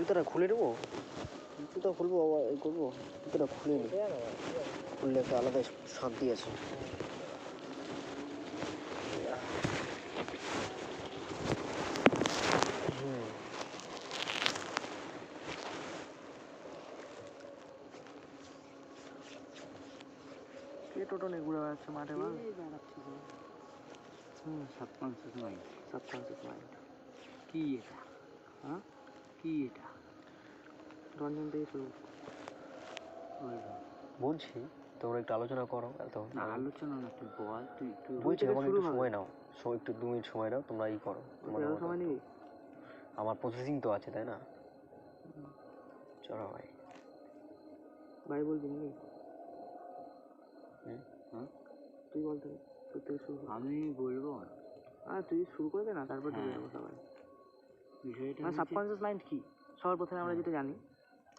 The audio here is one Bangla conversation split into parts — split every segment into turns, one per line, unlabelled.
জুতোটা খুলে নেবো, জুতো খুলবো আবার এই করবো, জুতোটা খুলে নিই, খুললে একটা আলাদা শান্তি আছে। কে টোটো নিয়ে ঘুরে বেড়াচ্ছে মাঠে?
Subconscious mind.
সাবকনসিয়াস মাইন্ড
কি এটা?
হ্যাঁ,
কি এটা?
রঞ্জন থেকে শুরু বলছি, তোমরা একটু আলোচনা করো। এত
আলোচনা না, তুই বল, তুই
বলছি আমাকে একটু সময় নাও, একটু 2 মিনিট সময় দাও, তোমরা ই করো। সময় নিবি? আমার প্রসেসিং তো আছে, তাই না? চলো ভাই, ভাই বলবি নাকি?
হ্যাঁ,
তুই বলতে, তোর থেকে শুরু।
আমি বলবো?
তুই শুরু করে দে না, তারপর ঢুকে যাবো সবাই।
বিষয়টা
সাবকনসিয়াস মাইন্ড কি? সবার প্রথমে আমরা যেটা জানি,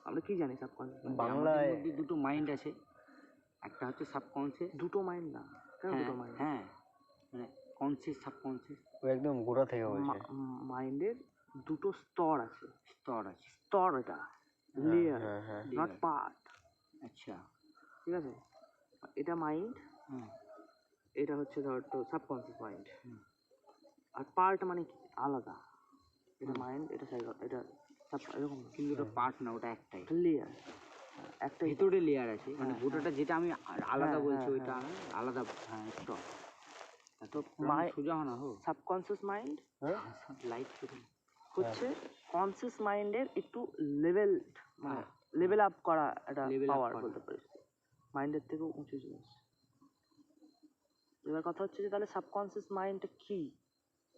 আমরা কি জানি সাবকনসিয়াস মাইন্ড?
বাংলায় মধ্যে দুটো মাইন্ড আছে, একটা হচ্ছে সাবকনসিয়াস।
দুটো মাইন্ড না, কেন দুটো মাইন্ড?
হ্যাঁ, মানে কনসিয়াস সাবকনসিয়াস,
একদম গোড়া থেকে বলছে। মাইন্ডের দুটো স্তর আছে। স্তর এটা লেয়ার, নট পার্ট।
আচ্ছা,
ঠিক আছে, এটা মাইন্ড, এটা হচ্ছে ধর তো সাবকনসিয়াস মাইন্ড। আর পার্ট মানে কি? আলাদা। এটা মাইন্ড, এটা এটা এরকম,
কিন্তু ওটা পার্ট না, ওটা একটাই
লেয়ার, একটা
ভিতরে লেয়ার আছে, মানে গোটাটা যেটা আমি আলাদা বলছি ওইটা আলাদা। হ্যাঁ, তো সোজা না হো।
সাবকনসিয়াস মাইন্ড
লাইট
হচ্ছে কনসিয়াস মাইন্ডের একটু লেভেল, মানে লেভেল আপ করা একটা পাওয়ার বলতে পারিস, মাইন্ডের থেকেও উঁচু জিনিস। এবার কথা হচ্ছে যে তাহলে সাবকনসিয়াস মাইন্ডটা কি,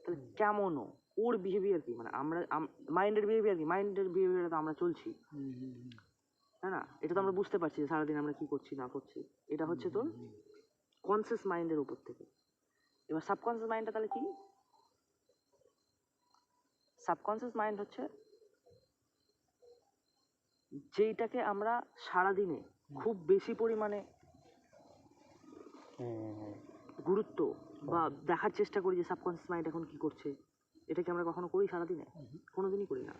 তাহলে কেমনও ওর বিহেভিয়ার কি, মানে আমরা মাইন্ডের বিহেভিয়ার কি? মাইন্ডের বিহেভিয়ারে তো আমরা চলছি, তাই না? এটা তো আমরা বুঝতে পারছি যে সারাদিন আমরা কি করছি না করছি। এটা হচ্ছে তোর কনসিয়াস মাইন্ডের উপর থেকে। এবার সাবকনসিয়াস মাইন্ডটা তাহলে কি? সাবকনসিয়াস মাইন্ড হচ্ছে যেইটাকে আমরা সারাদিনে খুব বেশি পরিমাণে গুরুত্ব বা দেখার চেষ্টা করি যে সাবকনসিয়াস মাইন্ড এখন কি করছে। এটাকে আমরা কখনো করি সারাদিনে? কোনোদিনই করি না।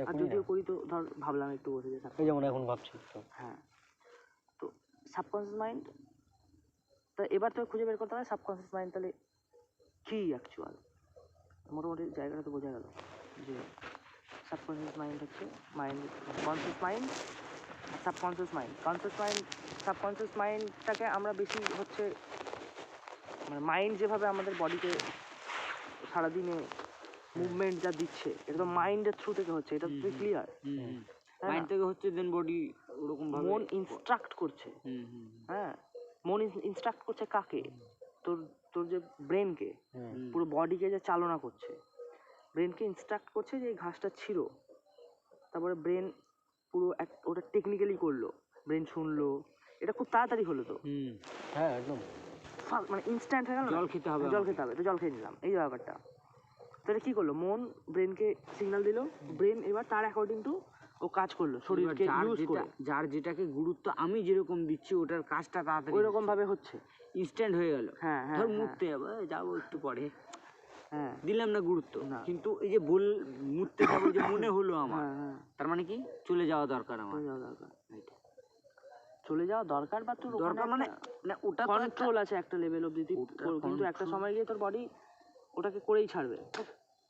আর যদিও করি তো ধর ভাবলাম একটু বসে যে যেমন এখন ভাবছি তো। হ্যাঁ, তো সাবকনসিয়াস মাইন্ড, তা এবার তো খুঁজে বের করতে হবে সাবকনসিয়াস মাইন্ড তাহলে কি অ্যাকচুয়াল। মোটামুটি জায়গাটা তো বোঝা গেল যে সাবকনসিয়াস মাইন্ড হচ্ছে mind, conscious mind, subconscious mind. Subconscious মাইন্ডটাকে আমরা বেশি হচ্ছে, মানে মাইন্ড যেভাবে আমাদের বডিতে সারাদিনে মুভমেন্ট যা দিচ্ছে, এটা তো মাইন্ডের থ্রু থেকে হচ্ছে, এটা তো ক্লিয়ার।
মাইন্ড থেকে হচ্ছে, দেন বডি ওরকম ভাবে
মন ইনস্ট্রাক্ট করছে। হ্যাঁ, মন ইনস্ট্রাক্ট করছে কাকে? তোর যে ব্রেনকে, পুরো বডিকে যে চালনা করছে, ব্রেনকে ইনস্ট্রাক্ট করছে যে এই ঘাসটা ছিঁড়ো। তারপরে ব্রেন পুরো ওটা টেকনিক্যালি করলো, ব্রেন শুনলো, এটা খুব তাড়াতাড়ি হলো তো। হ্যাঁ, একদম মানে ইনস্ট্যান্ট হয়ে গেল।
জল খেতে হবে,
তো জল খেয়ে নিলাম, এই ব্যাপারটা। তো এটা কি করলো? মন ব্রেনকে সিগন্যাল দিল, ব্রেন এবার তার অ্যাকর্ডিং টু ও কাজ করলো, শরীরকে ইউজ করে।
যার যেটাকে গুরুত্ব আমি যেরকম দিচ্ছি, ওটার কাজটা তাড়াতাড়ি
ওইরকম ভাবে হচ্ছে,
ইনস্ট্যান্ট হয়ে গেল।
হ্যাঁ,
ধর মুততে যাবো, যাবো একটু পরে,
হ্যাঁ,
দিলাম না গুরুত্ব, কিন্তু এই যে মুততে যাবো যে মনে হলো আমার, তার মানে কি চলে যাওয়া দরকার, আমার
চলে যাওয়া দরকার, বা তোর
দরকার মানে ওটা
কন্ট্রোল আছে একটা লেভেল অব্দি, কিন্তু একটা সময় গিয়ে তোর বডি ওটাকে করেই ছাড়বে,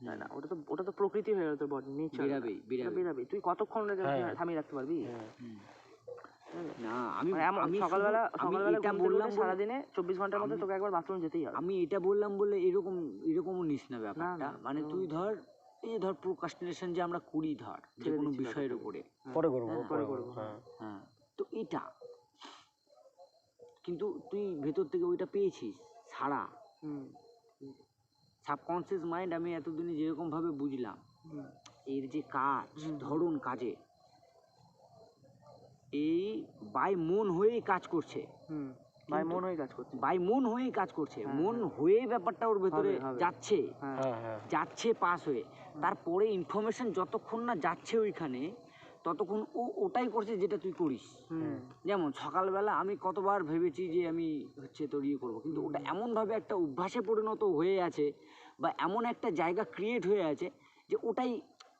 তাই না? ওটা তো প্রকৃতি হয়ে গেল, তোর বডি নেচার বেরাবেই। তুই কতক্ষণ থামিয়ে রাখতে পারবি?
না, আমি
সকালবেলা বললাম সারাদিনে 24 ঘন্টার মধ্যে তোকে একবার বাথরুম যেতেই হবে।
আমি এটা বললাম বলে এরকমও নিস না ব্যাপারটা, মানে তুই ধর এই যে ধর প্রোক্রাস্টিনেশন যে আমরা করি, ধর যে কোনো বিষয়ের উপরে
পরে করবো,
হ্যাঁ, তো এটা কিন্তু তুই ভেতর থেকে ওইটা পেয়েছিস ছাড়া। সাবকনসিয়াস মাইন্ড আমি এতদিনে যেরকম ভাবে বুঝলাম, এর যে কাজ, ধরুন কাজে এই বাই মন হয়েই কাজ করছে,
বাই মন হয়েই কাজ করছে,
মন হয়ে ব্যাপারটা ওর ভেতরে যাচ্ছে পাস হয়ে, তারপরে ইনফরমেশন যতক্ষণ না যাচ্ছে ওইখানে, ততক্ষণ ও ওটাই করছে যেটা তুই করিস। যেমন সকালবেলা আমি কতবার ভেবেছি যে আমি হচ্ছে তোর করবো, কিন্তু ওটা এমনভাবে একটা অভ্যাসে পরিণত হয়ে আছে, বা এমন একটা জায়গা ক্রিয়েট হয়ে আছে যে ওটাই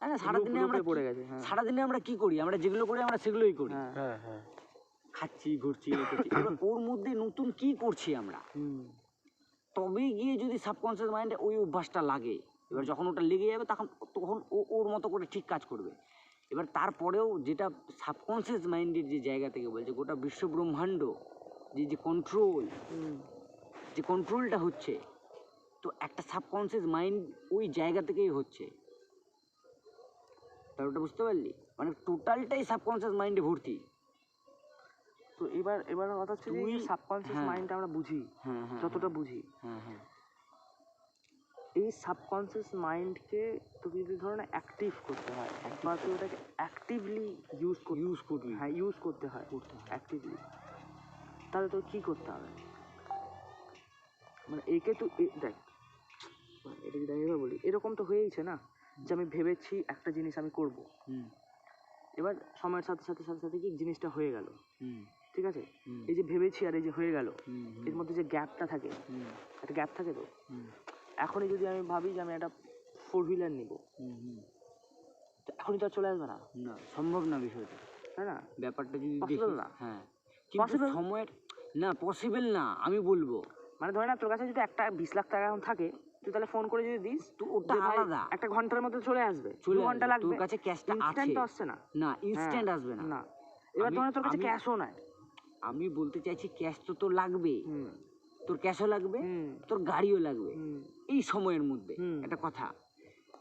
আরে সারাদিনে আমরা
পড়ে গেছে। হ্যাঁ
সারাদিনে আমরা কি করি, আমরা যেগুলো করি আমরা সেগুলোই করি,
হ্যাঁ
খাচ্ছি ঘুরছি এই করছি। এবার ওর মধ্যে নতুন কি করছি আমরা, তবে গিয়ে যদি সাবকনসিয়াস মাইন্ডে ওই অভ্যাসটা লাগে, এবার যখন ওটা লেগে যাবে তখন তখন ও ওর মতো করে ঠিক কাজ করবে। এবার তারপরেও যেটা সাবকনসিয়াস মাইন্ডের যে জায়গা থেকে বলছে গোটা বিশ্ব ব্রহ্মাণ্ড যে কন্ট্রোলটা হচ্ছে, তো একটা সাবকনসিয়াস মাইন্ড ওই জায়গা থেকেই হচ্ছে। তার ওটা বুঝতে পারলি, মানে টোটালটাই সাবকনসিয়াস মাইন্ডে ভর্তি।
তো এবার কথা হচ্ছে যে সাবকনসিয়াস মাইন্ডটা আমরা বুঝি, যতটা বুঝি, এই সাবকনসিয়াস মাইন্ডকে তোকে যদি ধরো না অ্যাক্টিভ করতে হয়, বা তুই ওটাকে অ্যাক্টিভলি ইউজ করবি, হ্যাঁ ইউজ করতে হয় অ্যাক্টিভলি, তাহলে তোর কী করতে হবে? মানে একে তুই দেখ, এটা যদি আমি এবার বলি, এরকম তো হয়েইছে না যে আমি ভেবেছি একটা জিনিস আমি করব, এবার সময়ের সাথে সাথে সাথে সাথে কি জিনিসটা হয়ে গেল, ঠিক আছে? এই যে ভেবেছি আর এই যে হয়ে গেল, এর মধ্যে যে গ্যাপটা থাকে, একটা গ্যাপ থাকে। তো এখনই যদি আমি ভাবি যে আমি একটা 4 হুইলার নিব, তো এখনই তো আর চলে আসবে না,
সম্ভব না বিষয়টা,
তাই না?
ব্যাপারটা যদি
পসিবল না।
হ্যাঁ, কিন্তু সময়ের না, পসিবল না আমি বলবো।
মানে ধরে না তোর কাছে যদি একটা 20 লাখ টাকা এখন থাকে, তুই তাহলে ফোন করে যদি দিস,
তো ওটা আলাদা,
একটা ঘন্টার মধ্যে চলে আসবে, 2 ঘন্টা লাগবে,
তোর কাছে ক্যাশটা আছে,
ইনস্ট্যান্ট তো আসছে না,
না ইনস্ট্যান্ট আসবে না।
এবার তোর কাছে ক্যাশও নাই,
আমি বলতে চাইছি ক্যাশ তো তোর লাগবে, তোর ক্যাশও লাগবে, তোর গাড়িও লাগবে এই সময়ের মধ্যে, একটা কথা।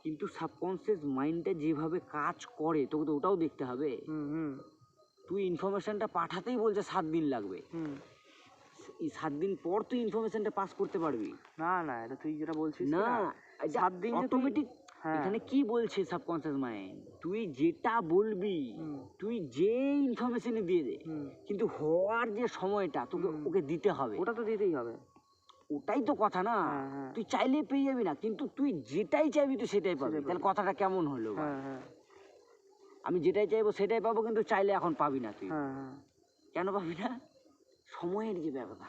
কিন্তু সাবকনসিয়াস মাইন্ডটা যেভাবে কাজ করে তোকে তো ওটাও দেখতে হবে। তুই ইনফরমেশনটা পাঠাতেই বলছে 7 দিন লাগবে, এই 7 দিন পর তুই ইনফরমেশনটা পাস করতে পারবি
না, এটা তুই যেটা বলছিস
না,
7 দিন
অটোমেটিক। এখানে কি বলছে সাবকনসিয়াস মাইন্ড, তুই যেটা বলবি, তুই যে ইনফরমেশন দিয়ে দে, কিন্তু হওয়ার যে সময়টা তোকে ওকে দিতে হবে,
ওটা তো দিতেই হবে।
ওটাই তো কথা না, তুই চাইলে পেয়ে যাবি না, কিন্তু তুই যেটাই চাইবি তুই সেটাই পাবি। তাহলে কথাটা কেমন হলো? আমি যেটাই চাইবো সেটাই পাবো, কিন্তু চাইলে এখন পাবি না। তুই কেন পাবি না? সময়ের যে ব্যাপারটা,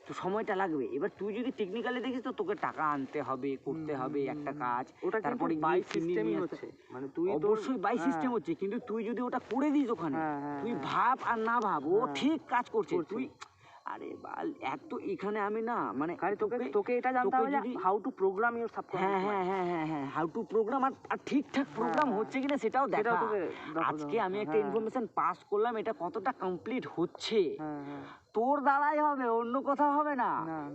তো সময়টা লাগবে। এবার তুই যদি টেকনিক্যালি দেখিস তো তোকে টাকা আনতে হবে, করতে হবে একটা কাজ,
ওটা তারপরে বাই সিস্টেমই হচ্ছে, মানে তুই
অবশ্যই বাই সিস্টেম হচ্ছে, কিন্তু তুই যদি ওটা করে দিস ওখানে, তুই ভাব আর না ভাব ও ঠিক কাজ করছে। তুই আরে বাল, এক তো এখানে আমি না, মানে
তোকে এটা জানতে হবে যে how to program your subconscious.
হ্যাঁ, হাউ টু প্রোগ্রাম, আর ঠিকঠাক প্রোগ্রাম হচ্ছে কিনা সেটাও দেখা। আজকে আমি একটা ইনফরমেশন পাস করলাম, এটা কতটা কমপ্লিট হচ্ছে তোর দ্বারাই হবে, অন্য কোথাও হবে না।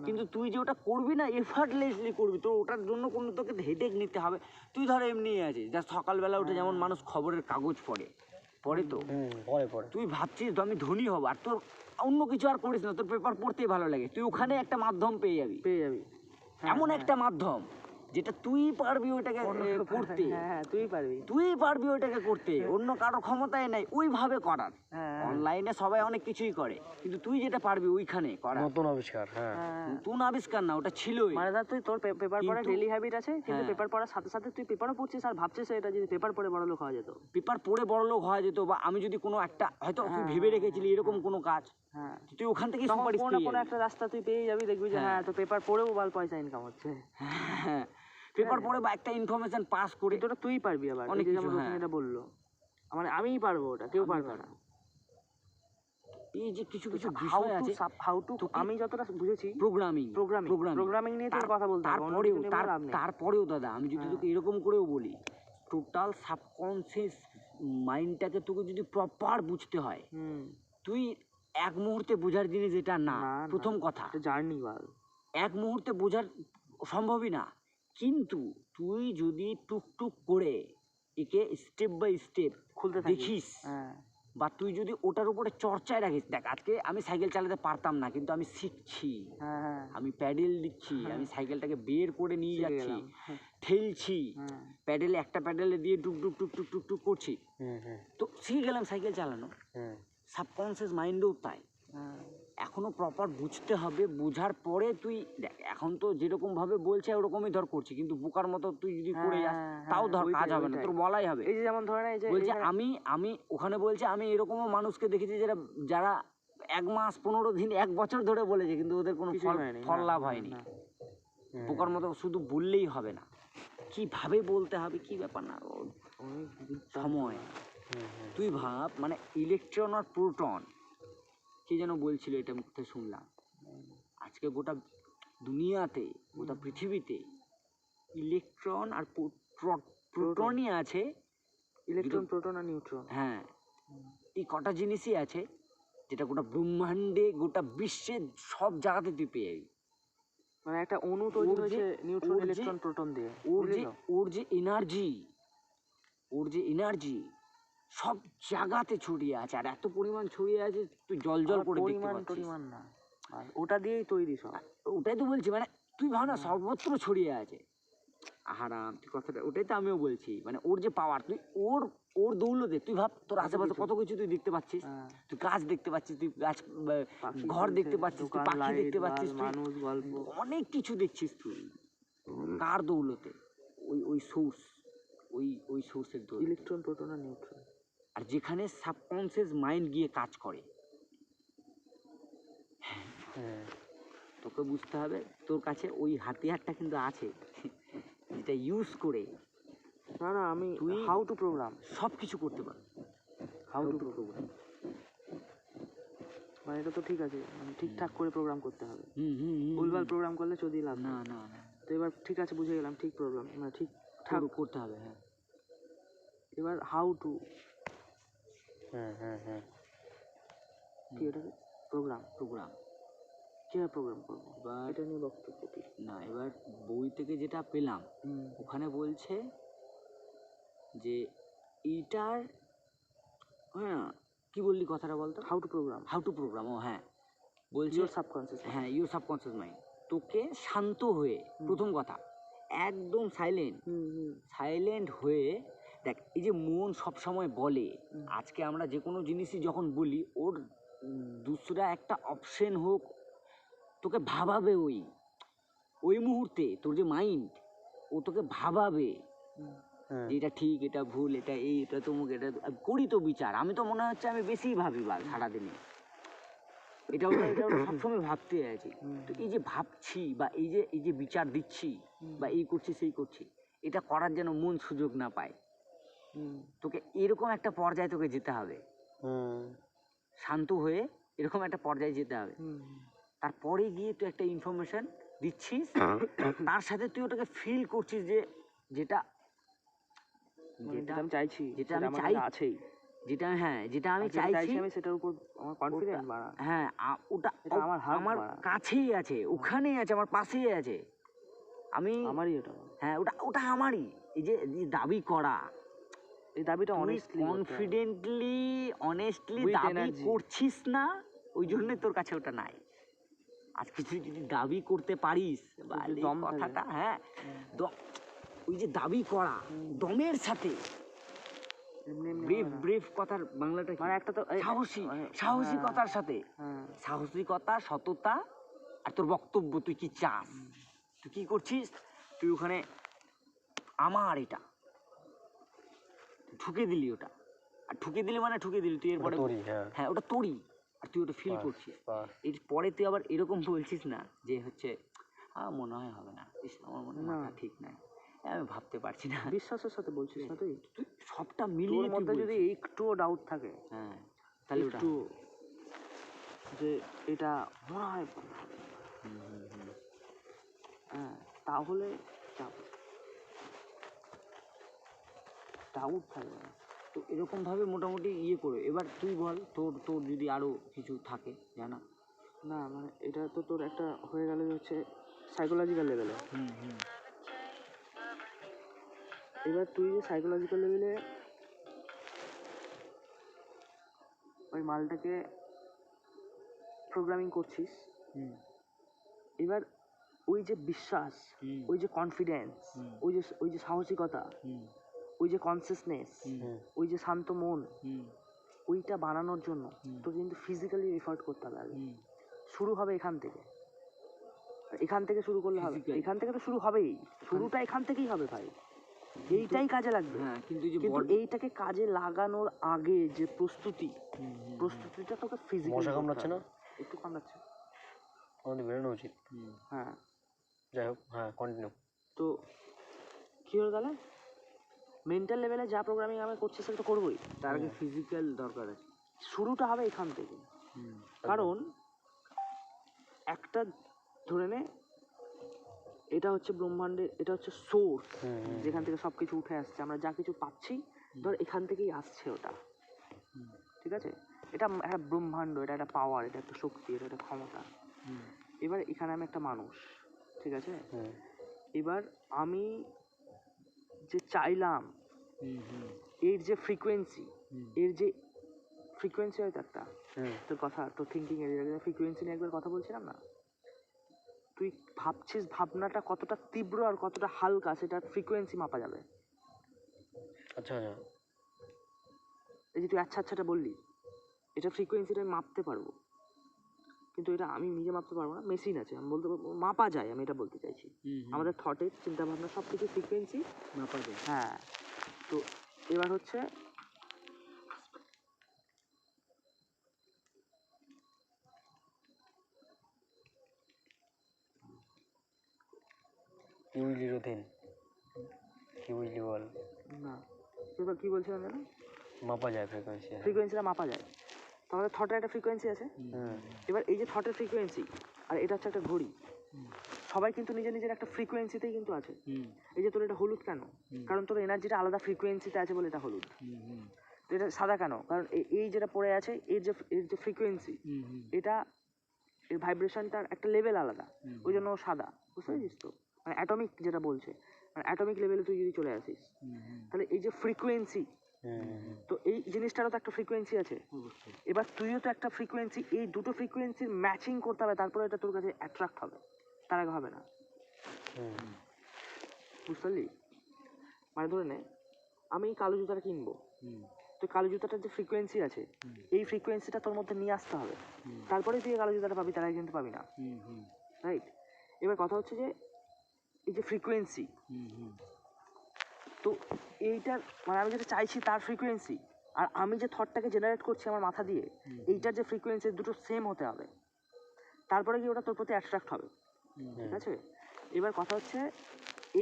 কিন্তু তুই যে ওটা করবি না, এফার্টলেসলি করবি, তোর ওটার জন্য কোনো তোকে হেডেক নিতে হবে। তুই ধর এমনি আছিস, যা সকালবেলা উঠে যেমন মানুষ খবরের কাগজ পড়ে তো পড়ে, তুই ভাবছিস তো আমি ধনী হব, আর তোর অন্য কিছু আর করিস না, তোর পেপার পড়তেই ভালো লাগে, তুই ওখানে একটা মাধ্যম পেয়ে যাবি, এমন একটা মাধ্যম যেটা তুই পারবি ওইটাকে করতে, তুই পারবি ওইটাকে করতে, অন্য কারোর ক্ষমতায় নাই ওইভাবে করার। অনলাইনে সবাই অনেক কিছুই করে, কিন্তু তুই যেটা পারবি ওইখানে করার নতুন আবিষ্কার না, ওটা ছিলই।
মানে তুই তোর পেপার পড়া ডেইলি হ্যাবিট আছে, কিন্তু পেপার পড়ার সাথে সাথে তুই পেপারও পড়ছিস আর ভাবছিস এটা যদি পেপার পড়ে বড়লোক হওয়া যেত,
পেপার পড়ে বড়লোক হওয়া যেত, বা আমি যদি কোনো একটা হয়তো তুই ভেবে রেখেছিলি এরকম কোনো কাজ, তুই ওখান থেকে সুপারিশ পেয়ে যাবি,
কোনো একটা রাস্তা তুই পেয়ে যাবি, দেখবি যে হ্যাঁ তো পেপার পড়েও ভালো পয়সা ইনকাম হচ্ছে।
পেপার পড়ে বা একটা ইনফরমেশন পাস করে
ওটা তুই পারবি। আবার অনেক যেমন এটা বললো, মানে আমিই পারবো, ওটা কেউ পারবে না।
এই যে কিছু কিছু বিষয় আছে,
হাউ টু, আমি যতটা বুঝেছি
প্রোগ্রামিং
নিয়ে তোর কথা বলতে হবে।
তারপরেও দাদা আমি যদি তোকে এরকম করেও বলি, টোটাল সাবকনসিয়াস মাইন্ডটাকে তোকে যদি প্রপার বুঝতে হয়, তুই এক মুহূর্তে বোঝার জিনিস এটা না। প্রথম কথা,
জার্নি বল,
এক মুহূর্তে বোঝার সম্ভবই না, কিন্তু তুই যদি টুকটুক করে একে স্টেপ বাই স্টেপ
খুলতে
দেখিস, বা তুই যদি ওটার উপরে চর্চায় রাখিস। দেখ, আজকে আমি সাইকেল চালাতে পারতাম না, কিন্তু আমি শিখছি, আমি প্যাডেল দিচ্ছি, আমি সাইকেলটাকে বের করে নিয়ে যাচ্ছি, ঠেলছি, প্যাডেলে একটা প্যাডেলে দিয়ে টুক টুক টুক টুক টুক টুক করছি, তো শিখে গেলাম সাইকেল চালানো। সাবকনসিয়াস মাইন্ডও তাই, এখনো প্রপার বুঝতে হবে, বোঝার পরে তুই দেখ। এখন তো যেরকম ভাবে বলছে ওরকমই ধর করছি, কিন্তু বোকার মতো তুই যদি করে যাস তাও ধর কাজ হবে না, তোর বলাই হবে।
এই যে যেমন ধরে না, এই যে
বলছে আমি ওখানে বলছে আমি এরকমও মানুষকে দেখেছি যারা 1 মাস 15 দিন 1 বছর ধরে বলেছে, কিন্তু ওদের কোনো ফল লাভ হয়নি। বোকার মতো শুধু বললেই হবে না, কিভাবে বলতে হবে কি ব্যাপার না সময়। তুই ভাব মানে ইলেকট্রন আর প্রোটন, কে যেন বলছিল এটা মুখে শুনলাম, আজকে গোটা দুনিয়াতে গোটা পৃথিবীতে ইলেকট্রন আর প্রোটনই আছে।
ইলেকট্রন, প্রোটন আর নিউট্রন,
হ্যাঁ, এই কটা জিনিসই আছে যেটা গোটা ব্রহ্মাণ্ডে গোটা বিশ্বের সব জায়গাতে তুই পেয়ে যাবি।
মানে একটা অণু তৈরি হয়েছে নিউট্রন, ইলেকট্রন, প্রোটন দিয়ে।
ওর যে এনার্জি সব জায়গাতে ছড়িয়ে আছে, আর এত পরিমাণ ছড়িয়ে আছে তুই জল করে দেখতে পাচ্ছিস।
পরিমাণ না, আর ওটা দিয়েই তৈরি সব।
ওটাই তো বলছি, মানে তুই ভাব না সর্বত্র ছড়িয়ে আছে। আহারাম, তুই কথাটা ওটাই তো আমিও বলছি, মানে ওর যে পাওয়ার, তুই ওর দৌলতে তুই ভাব তোর আশেপাশে কত কিছু তুই দেখতে পাচ্ছিস। তুই গাছ দেখতে পাচ্ছিস, তুই গাছ ঘর দেখতে পাচ্ছিস, তুই পাখি দেখতে পাচ্ছিস,
মানুষ, গল্প,
অনেক কিছু দেখছিস তুই। কার দৌলতে? ওই সোর্স, ওই সোর্সের দৌলতে।
ইলেকট্রন, প্রোটন আর নিউট্রন।
আর যেখানে সাবকনসিয়াস মাইন্ড গিয়ে কাজ করে, তোকে বুঝতে হবে তোর কাছে ওই হাতিয়ারটা কিন্তু আছে, যেটা ইউজ করে
না আমি তুই হাউ টু প্রোগ্রাম
সব কিছু করতে পারবি।
হাউ টু প্রোগ্রাম মানে এটা তো ঠিক আছে, মানে ঠিকঠাক করে প্রোগ্রাম করতে হবে। ভুলভাল প্রোগ্রাম করলে চোদি লাভ
না।
তো এবার ঠিক আছে, বুঝে গেলাম, ঠিক প্রোগ্রাম মানে ঠিকঠাক
করতে হবে। হ্যাঁ,
এবার হাউ টু কি এটা প্রোগ্রাম কিভাবে প্রোগ্রাম করবো এটা নিয়ে বক্তব্য
না। এবার বই থেকে যেটা পেলাম ওখানে বলছে যে এইটার, হ্যাঁ কি বললি কথাটা বলতো?
How to programme.
ও হ্যাঁ, বলছে
ইউর সাবকনসিয়াস,
হ্যাঁ ইউর সাবকনসিয়াস মাইন্ড। তোকে শান্ত হয়ে, প্রথম কথা একদম সাইলেন্ট হয়ে দেখ। এই যে মন সবসময় বলে, আজকে আমরা যে কোনো জিনিসই যখন বলি, ওর দুসরা একটা অপশন হোক, তোকে ভাবাবে ওই মুহূর্তে। তোর যে মাইন্ড, ও তোকে ভাবাবে যে এটা ঠিক, এটা ভুল, এটা এই, এটা তমুক, এটা করি তো বিচার। আমি তো মনে হচ্ছে আমি বেশিই ভাবি সারাদিনে, এটা ওটা সবসময় ভাবতে আছি। তো এই যে ভাবছি বা এই যে বিচার দিচ্ছি বা এই করছি সেই করছি, এটা করার যেন মন সুযোগ না পায়। তোকে এরকম একটা পর্যায়ে তোকে যেতে হবে, শান্ত হয়ে এরকম একটা পর্যায়ে যেতে হবে। তারপরে গিয়ে তুই একটা ইনফরমেশন দিচ্ছিস, তার সাথে তুই ওটাকে ফিল করছিস যে যেটা
আমি চাইছি,
যেটা আমি চাই আছেই, যেটা আমি চাইছি,
আমি সেটার উপর আমার কনফিডেন্স বাড়া।
হ্যাঁ, ওটা আমার কাছেই আছে, ওখানেই আছে, আমার পাশেই আছে। আমারই ওটা, হ্যাঁ ওটা আমারই। এই যে দাবি করা,
এই দাবিটা
অনেস্টলি দাবি করছিস না, ওই জন্য তোর কাছে ওটা নাই। আজকে তুই যদি দাবি করতে পারিস, কথাটা হ্যাঁ, ওই যে দাবি করা দমের সাথে, ব্রেভ কথার বাংলাটা মানে একটা তো সাহসিকতার সাথে, সাহসিকতা, সততা, আর তোর বক্তব্য তুই কি চাস, তুই কি করছিস, তুই ওখানে আমার এটা ঠুকে দিলি, ওটা আর ঠুকে দিলি মানে ঠুকে দিলি তুই। এরপরে হ্যাঁ ওটা তোরই, আর তুই ওটা ফিল করছিস। এরপরে তুই আবার এরকম বলছিস না যে হচ্ছে মনে হয় হবে না, আমার মনে হয় ঠিক নাই, আমি ভাবতে পারছি না।
বিশ্বাসের সাথে বলছিস না তুই
সবটা মিলিয়ে
মধ্যে যদি একটুও ডাউট থাকে,
হ্যাঁ তাহলে
একটু যে এটা মনে হয়, হ্যাঁ তাহলে ডাউট থাকবে না।
তো এরকম ভাবে মোটামুটি ইয়ে করে। এবার তুই বল তোর যদি আরো কিছু থাকে জানা।
না মানে এটা তো তোর একটা হয়ে গেল হচ্ছে সাইকোলজিক্যাল লেভেলে। এবার তুই যে সাইকোলজিক্যাল লেভেলে ওই মালটাকে প্রোগ্রামিং করছিস, এবার ওই যে বিশ্বাস, ওই যে কনফিডেন্স, ওই যে সাহসিকতা, ওই যে কনসিয়াসনেস, ওই যে শান্ত মন, ওইটা বানানোর জন্য তোর কিন্তু ফিজিক্যালি এফর্ট করতে হবে। শুরু হবে এখান থেকে শুরু করলে হবে, এখান থেকে তো শুরু হবেই, শুরুটা এখান থেকেই হবে ভাই, এইটাই কাজে লাগবে। কিন্তু এইটাকে কাজে লাগানোর আগে যে প্রস্তুতিটা তোকে ফিজিক্যালি কামড়াচ্ছে না, একটু কামড়াচ্ছে, আমাদের বেরোনো উচিত। হ্যাঁ যাই হোক, হ্যাঁ কন্টিনিউ। তো কী হলো তাহলে? মেন্টাল লেভেলে যা প্রোগ্রামিং আমি করছি সেটা তো করবোই,
তার আগে ফিজিক্যাল দরকার আছে।
শুরুটা হবে এখান থেকে। কারণ একটা ধরে নে এটা হচ্ছে ব্রহ্মাণ্ডের, এটা হচ্ছে সোর্স যেখান থেকে সব কিছু উঠে আসছে, আমরা যা কিছু পাচ্ছি ধর এখান থেকেই আসছে ওটা, ঠিক আছে? এটা একটা ব্রহ্মাণ্ড, এটা একটা পাওয়ার, এটা একটা শক্তি, এটা একটা ক্ষমতা। এবার এখানে আমি একটা মানুষ, ঠিক আছে? এবার আমি যে চাইলাম এর যে ফ্রিকোয়েন্সি, এর যে ফ্রিকোয়েন্সি হয়তো একটা, তোর কথা, তোর থিঙ্কিং এর ফ্রিকোয়েন্সি নিয়ে একবার কথা বলছিলাম না, তুই ভাবছিস ভাবনাটা কতটা তীব্র আর কতটা হালকা সেটার ফ্রিকোয়েন্সি মাপা যাবে।
আচ্ছা আচ্ছা,
এই যে তুই আচ্ছা আচ্ছাটা বললি, এটা ফ্রিকোয়েন্সিটা আমি মাপতে পারবো, কিন্তু এটা আমি নিজে মাপতে পারবো না, মেশিন আছে, আমি বলতে পারবো মাপা যায়, আমি এটা বলতে চাইছি। আমাদের থটের চিন্তা ভাবনা সব কিছু ফ্রিকোয়েন্সি
মাপা যায়।
হ্যাঁ, তো এবার হচ্ছে
কি বুঝলি রথিন? কি বুঝলি বল?
না, এবার কি বলছিলাম জানো?
মাপা যায় ফ্রিকোয়েন্সি।
ফ্রিকোয়েন্সিটা মাপা যায়, তো আমাদের থটের একটা ফ্রিকোয়েন্সি আছে। এবার এই যে থটের ফ্রিকোয়েন্সি আর এটা হচ্ছে একটা ঘড়ি, সবাই কিন্তু নিজের নিজের একটা ফ্রিকোয়েন্সিতেই কিন্তু আছে। এই যে তোর এটা হলুদ কেন? কারণ তোর এনার্জিটা আলাদা ফ্রিকোয়েন্সিতে আছে বলে এটা হলুদ। তো এটা সাদা কেন? কারণ এই যেটা পড়ে আছে এর যে ফ্রিকোয়েন্সি, এটা এর ভাইব্রেশনটার একটা লেভেল আলাদা, ওই জন্য ও সাদা। বুঝতে পেরেছিস তো? মানে অ্যাটমিক যেটা বলছে, মানে অ্যাটমিক লেভেলে তুই যদি চলে আসিস তাহলে এই যে ফ্রিকোয়েন্সি, তো এই জিনিসটারও তো একটা ফ্রিকোয়েন্সি আছে। এবার তুইও তো একটা ফ্রিকোয়েন্সি, এই দুটো ফ্রিকোয়েন্সির ম্যাচিং করতে হবে, তারপরে এটা তোর কাছে অ্যাট্রাক্ট হবে, তার আগে হবে না। বুঝতে পারলি? মানে ধরে নে আমি কালো জুতাটা কিনবো, তো কালো জুতাটার যে ফ্রিকোয়েন্সি আছে এই ফ্রিকোয়েন্সিটা তোর মধ্যে নিয়ে আসতে হবে, তারপরে তুই কালো জুতাটা পাবি, তার আগে কিন্তু পাবি না, রাইট? এবার কথা হচ্ছে যে এই যে ফ্রিকোয়েন্সি, তো এইটার মানে আমি যেটা চাইছি তার ফ্রিকোয়েন্সি আর আমি যে থটটাকে জেনারেট করছি আমার মাথা দিয়ে, এইটার যে ফ্রিকোয়েন্সি দুটো সেম হতে হবে, তারপরে কি ওটা তোর প্রতি অ্যাট্রাক্ট হবে, ঠিক আছে? এবার কথা হচ্ছে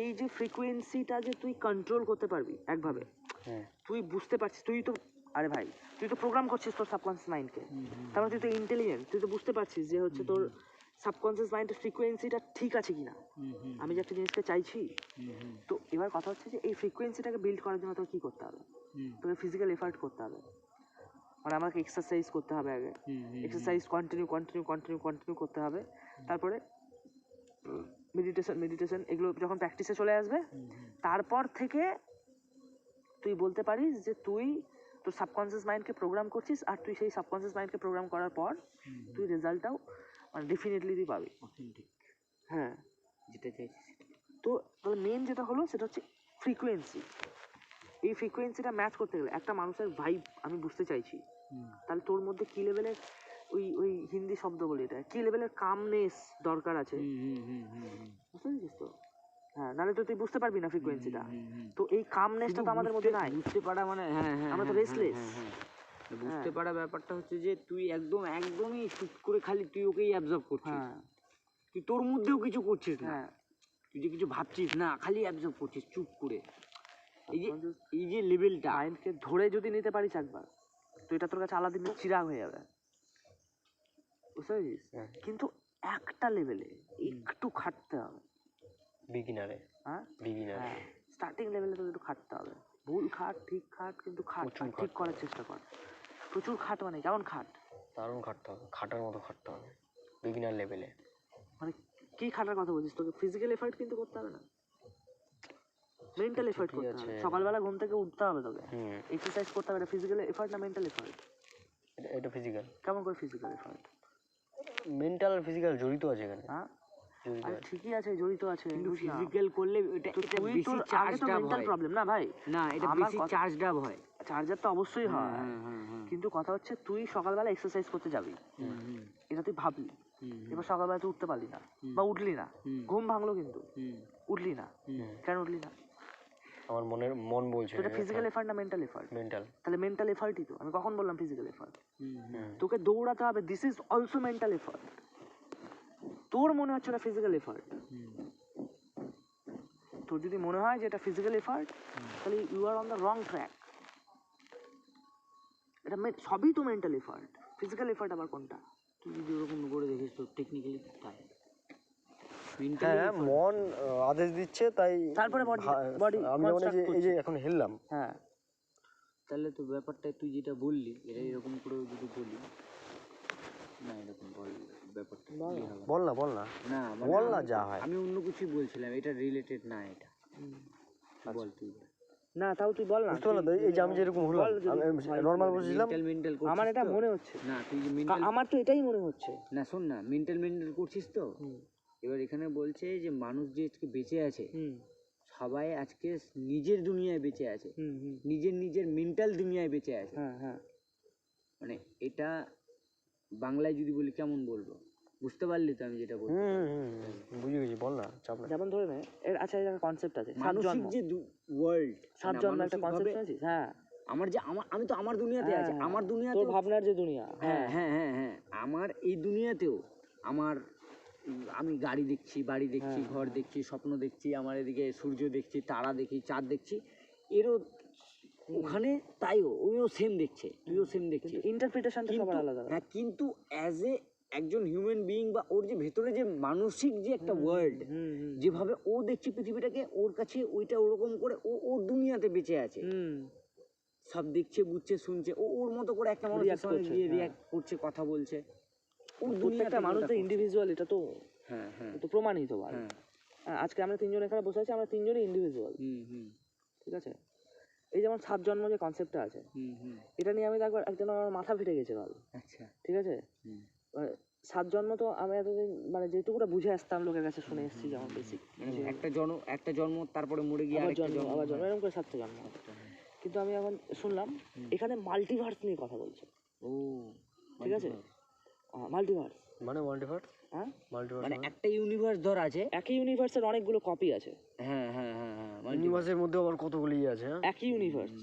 এই যে ফ্রিকোয়েন্সিটা যে তুই কন্ট্রোল করতে পারবি একভাবে, তুই বুঝতে পারছিস, তুই তো আরে ভাই তুই তো প্রোগ্রাম করছিস তোর সাবকনসিয়াস মাইন্ডকে, তার মানে তুই তো ইন্টেলিজেন্ট, তুই তো বুঝতে পারছিস যে হচ্ছে তোর সাবকনসিয়াস মাইন্ডের ফ্রিকোয়েন্সিটা ঠিক আছে কিনা, আমি যে একটা জিনিসকে চাইছি। তো এবার কথা হচ্ছে যে এই ফ্রিকোয়েন্সিটাকে বিল্ড করার জন্য তোকে কী করতে হবে? তোকে ফিজিক্যাল এফার্ট করতে হবে, মানে আমাকে এক্সারসাইজ করতে হবে আগে, এক্সারসাইজ কন্টিনিউ করতে হবে, তারপরে মেডিটেশন এগুলো যখন প্র্যাকটিসে চলে আসবে, তারপর থেকে তুই বলতে পারিস যে তুই তোর সাবকনসিয়াস মাইন্ডকে প্রোগ্রাম করছিস, আর তুই সেই সাবকনসিয়াস মাইন্ডকে প্রোগ্রাম করার পর তুই রেজাল্টটাও মানে ডেফিনেটলি তুই পাবি,
অথেন্টিক,
হ্যাঁ
যেটা চাইছিস।
তো তাহলে মেন যেটা হলো সেটা হচ্ছে ফ্রিকোয়েন্সি। এই ফ্রিকোয়েন্সিটা ম্যাচ করতে গেলে একটা মানুষের ভাইব আমি বুঝতে চাইছি, তাহলে তোর মধ্যে কী লেভেলের ওই ওই হিন্দি শব্দ বলে এটা কী লেভেলের কামনেস দরকার আছে, বুঝতে পেরেছিস তো? হ্যাঁ, নাহলে তো তুই বুঝতে পারবি না ফ্রিকোয়েন্সিটা। তো এই কামনেসটা তো আমাদের মধ্যে নাই,
বুঝতে পারা মানে
আমরা তো রেসলেস।
বুঝতে পারা ব্যাপারটা হচ্ছে যে তুই একদমই চুপ করে খালি তুই ওকেই অ্যাবজর্ব করছিস,
হ্যাঁ
তুই তোর মধ্যেও কিছু করছিস না,
হ্যাঁ,
তুই যে কিছু ভাবছিস না, খালি অ্যাবজর্ব করছিস চুপ করে। এই যে লেভেলটা
মাইন্ডকে ধরে যদি নিতে পারিস একবার, তো এটা তোর কাছে আলাদিনের চিরাগ হয়ে যাবে, বুঝতে পেরেছিস? কিন্তু একটা লেভেলে একটু খাটতে হবে,
বিগিনারে,
হ্যাঁ
বিগিনার।
হ্যাঁ, স্টার্টিং লেভেলে তোকে একটু খাটতে হবে, ভুল খাট ঠিক খাট, কিন্তু খাট,
প্রচুর
আর ঠিক
খাটতে
করার চেষ্টা কর। প্রচুর খাট মানে কেমন খাট?
দারুণ খাটতে হবে, খাটার মতো খাটতে হবে বিগিনার লেভেলে।
মানে কি খাটার কথা বলছিস? তোকে ফিজিক্যাল এফার্ট কিন্তু করতে হবে না, মেন্টাল এফার্ট
ঠিকই
করতে
আছে।
হবে। সকালবেলা ঘুম থেকে উঠতে হবে তোকে, এক্সারসাইজ করতে হবে, ফিজিক্যাল এফার্ট না মেন্টাল এফার্ট?
এটা ফিজিক্যাল।
কেমন করে ফিজিক্যাল এফার্ট?
মেন্টাল আর ফিজিক্যাল জড়িত আছে এখানে।
হ্যাঁ
জড়িত
আরে
আছে।
ঠিকই আছে, জড়িত আছে,
কিন্তু
বুঝলাম।
ফিজিক্যাল করলে এটা
তো
এটা
তুই
বেশি
তোর আগে তো
চার্জড আপ
মেন্টাল
হয়
প্রবলেম না ভাই,
না, এটা
আমার
বেশি
কথা-
চার্জড আপ হয়।
চার্জার তো অবশ্যই হয়, কিন্তু কথা হচ্ছে তুই সকালবেলা এক্সারসাইজ করতে যাবি, এটা তুই ভাবলি, এবার সকালবেলা তুই উঠতে পারলি না বা উঠলি না, ঘুম ভাঙলো কিন্তু উঠলি না, কেন উঠলি না?
আমার মন বলছে
তো এটা ফিজিক্যাল এফার্ট না মেন্টাল এফার্ট?
মেন্টাল।
তাহলে মেন্টাল এফার্টই তো, আমি কখন বললাম ফিজিক্যাল এফার্ট? তোকে দৌড়াতে হবে, this is also mental effort. তোর মনে হচ্ছে না ফিজিক্যাল এফার্ট, তোর যদি মনে হয় যে এটা ফিজিক্যাল এফার্ট, তাহলে you are on the wrong track. এটা সবই তো মেন্টাল এফার্ট, ফিজিক্যাল এফার্ট আবার কোনটা?
তুই যদি ওরকম করে দেখিস তো টেকনিক্যালি তাই
হ্যাঁ, মন আদেশ দিচ্ছে তাই।
তারপরে বডি
আমি যেমন এই যে এখন হিললাম,
হ্যাঁ,
তাহলে তো ব্যাপারটা তুই যেটা বললি এটা এরকম করে যদি বলি না, এরকম বল ব্যাপারটা কি হবে?
বল না
না
বল না যা হয়।
আমি অন্য কিছুই বলছিলাম, এটা রিলেটেড না এটা। বল তুই
না তাও তুই বল না।
বুঝতে পারলাম তো, এই যে আমি যেরকম হলাম, নর্মাল বসেছিলাম,
মেন্টাল
আমার এটা মনে হচ্ছে
না, তুই যে মেন্টাল,
আমার তো এটাই মনে হচ্ছে।
না শোন না, মেন্টাল করছিস তো। এবার এখানে বলছে যে মানুষ যে আজকে বেঁচে আছে, সবাই আজকে নিজের দুনিয়ায় বেঁচে আছে, নিজের মেন্টাল দুনিয়ায় বেঁচে আছে। মানে এটা বাংলায় যদি বলি কেমন বলবো, বুঝতে পারলি তো আমি যেটা বলছি?
বুঝে গেছি, বল না, চাপ না।
যেমন ধরে নে এর আচ্ছা একটা কনসেপ্ট আছে,
মানসিক যে ওয়ার্ল্ড,
সাত জন্ম একটা কনসেপ্ট আছে। হ্যাঁ,
আমার যে আমি তো আমার দুনিয়াতে আছি, আমার দুনিয়াতে
তোর ভাবনার যে দুনিয়া।
হ্যাঁ হ্যাঁ হ্যাঁ হ্যাঁ, আমার এই দুনিয়াতেও আমি গাড়ি দেখছি, বাড়ি দেখছি, ঘর দেখছি, স্বপ্ন দেখছি, আমার এদিকে সূর্য দেখছি, তারা দেখি, চাঁদ দেখছি, এরও ওখানে তাইও ওইও সেম দেখছে, তুইও সেম দেখছিস,
ইন্টারপ্রিটেশনটা সবার আলাদা।
হ্যাঁ, কিন্তু অ্যাজ এ একজন হিউম্যান বিইং বা ওর যে ভেতরে যে মানসিক যে একটা ওয়ার্ল্ড, যেভাবে ও দেখছে পৃথিবীটাকে, ওর কাছে ওইটা ওরকম করে ও ওর দুনিয়াতে বেঁচে আছে, সব দেখছে, বুঝছে, শুনছে, ও ওর মতো করে একটা মানুষের সঙ্গে গিয়ে রিঅ্যাক্ট করছে, কথা বলছে। ওর
প্রত্যেকটা মানুষ তো ইন্ডিভিজুয়াল, এটা তো
হ্যাঁ হ্যাঁ
তো প্রমাণিত ভাই। আজকে আমরা তিনজন এখানে বসে আছি, আমরা তিনজনই ইন্ডিভিজুয়াল, ঠিক আছে? এই যেমন 7 জন্ম যে কনসেপ্টটা আছে, এটা নিয়ে আমি একদিন আমার মাথা ফেটে গেছে ভালো।
আচ্ছা,
ঠিক আছে, 7 জন্ম তো আমি এতদিন মানে যেটুকুটা বুঝে আসতাম, লোকের কাছে শুনে এসেছি, যেমন বেসিক
একটা জন্ম তারপরে মরে গিয়ে
আবার জন্ম এরকম করে 7টা জন্ম। কিন্তু আমি এখন শুনলাম এখানে মাল্টিভার্স নিয়ে কথা বলছে।
ও
ঠিক আছে, মাল্টিভার্স
মানে মাল্টিভার্স,
হ্যাঁ,
মানে একটা ইউনিভার্স ধর আছে,
একই ইউনিভার্সের অনেকগুলো কপি আছে।
হ্যাঁ হ্যাঁ হ্যাঁ হ্যাঁ,
ইউনিভার্সের মধ্যে আবার কতগুলি আছে।
একই ইউনিভার্স,